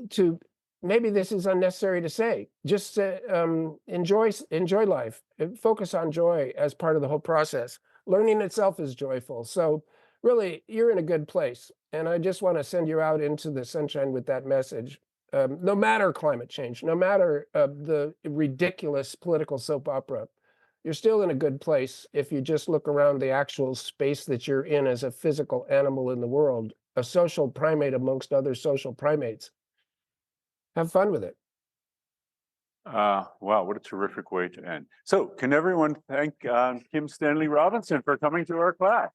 to maybe this is unnecessary to say. Just enjoy life. Focus on joy as part of the whole process. Learning itself is joyful. So really, you're in a good place. And I just want to send you out into the sunshine with that message. No matter climate change, no matter the ridiculous political soap opera, you're still in a good place if you just look around the actual space that you're in as a physical animal in the world, a social primate amongst other social primates. Have fun with it. Wow, what a terrific way to end. So can everyone thank Kim Stanley Robinson for coming to our class?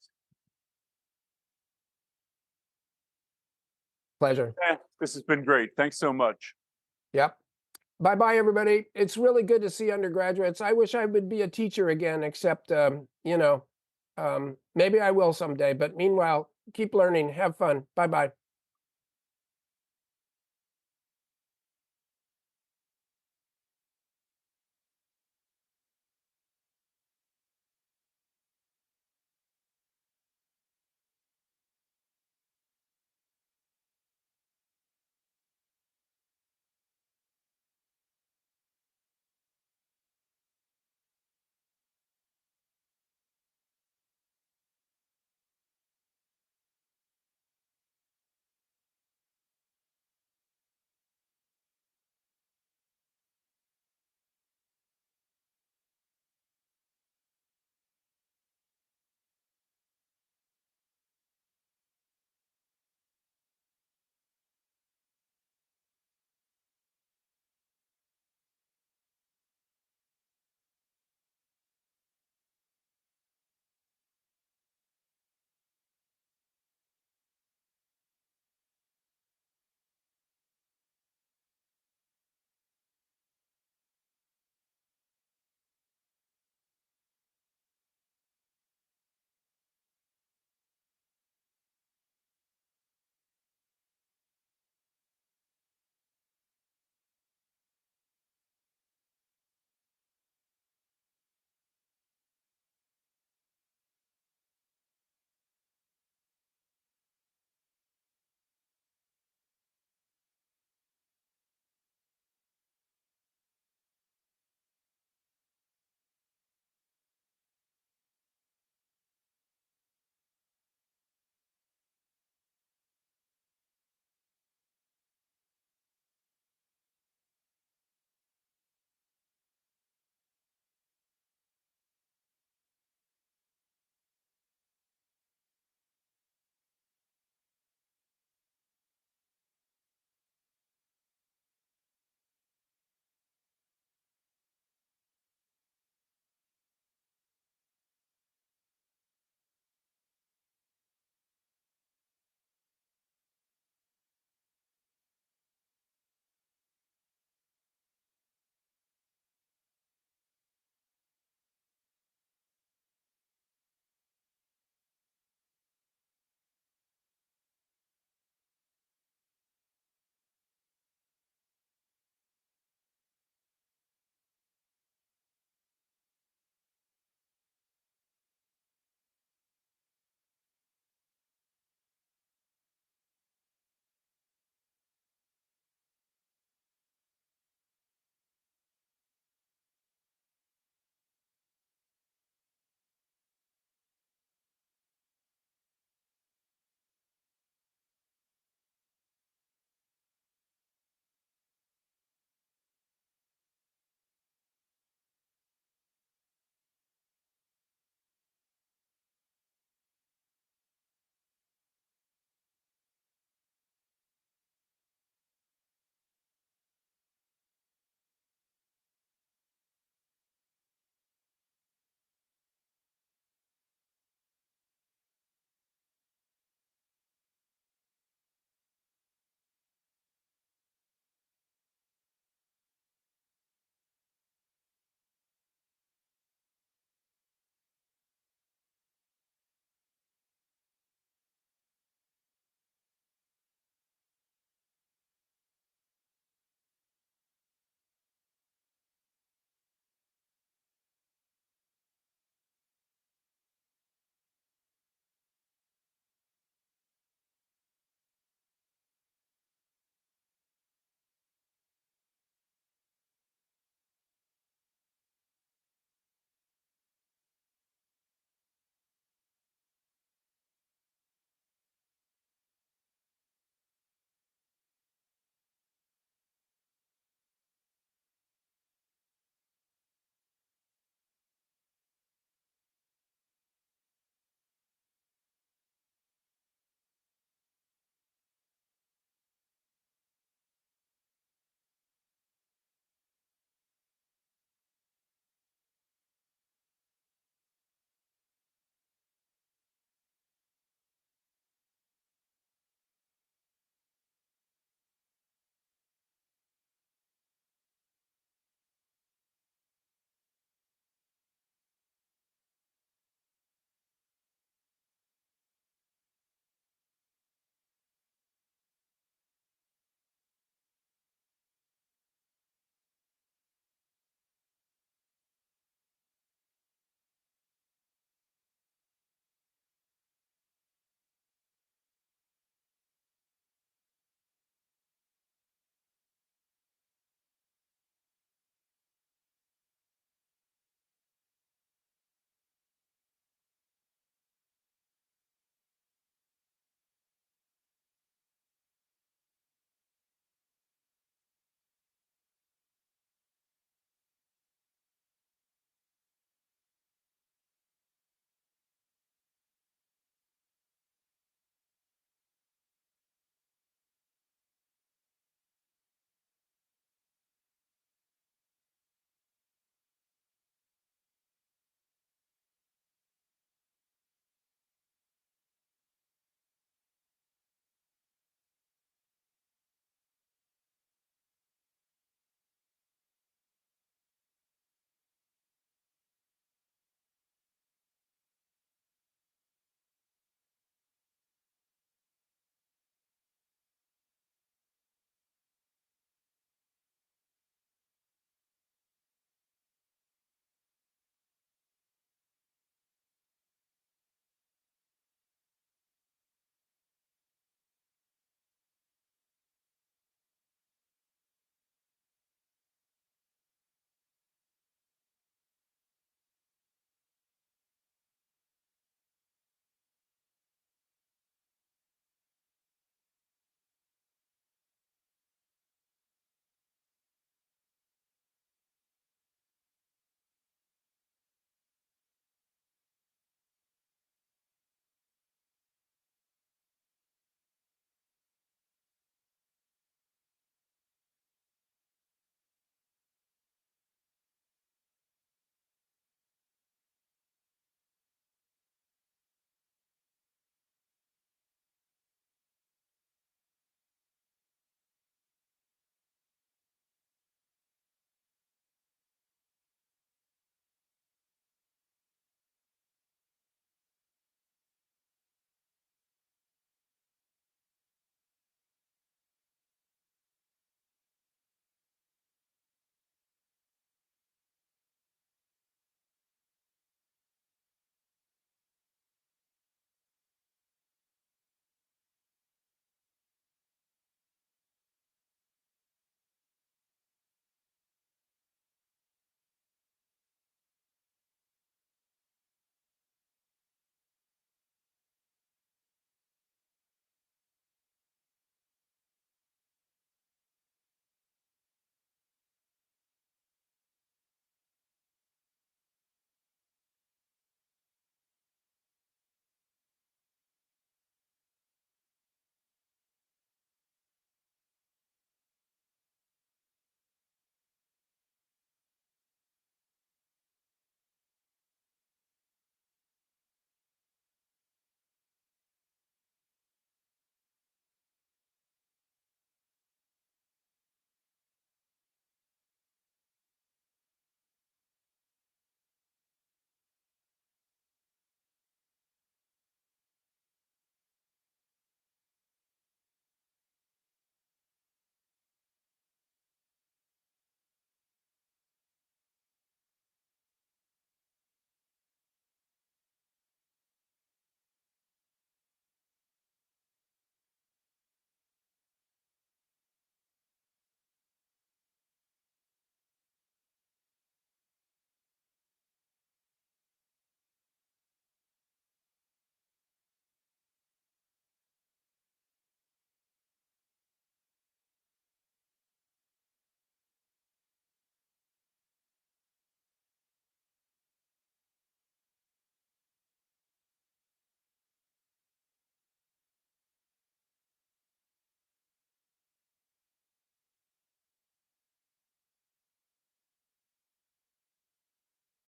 Pleasure. This has been great. Thanks so much. Yep. Bye bye, everybody. It's really good to see undergraduates. I wish I would be a teacher again, except, maybe I will someday. But meanwhile, keep learning, have fun. Bye bye.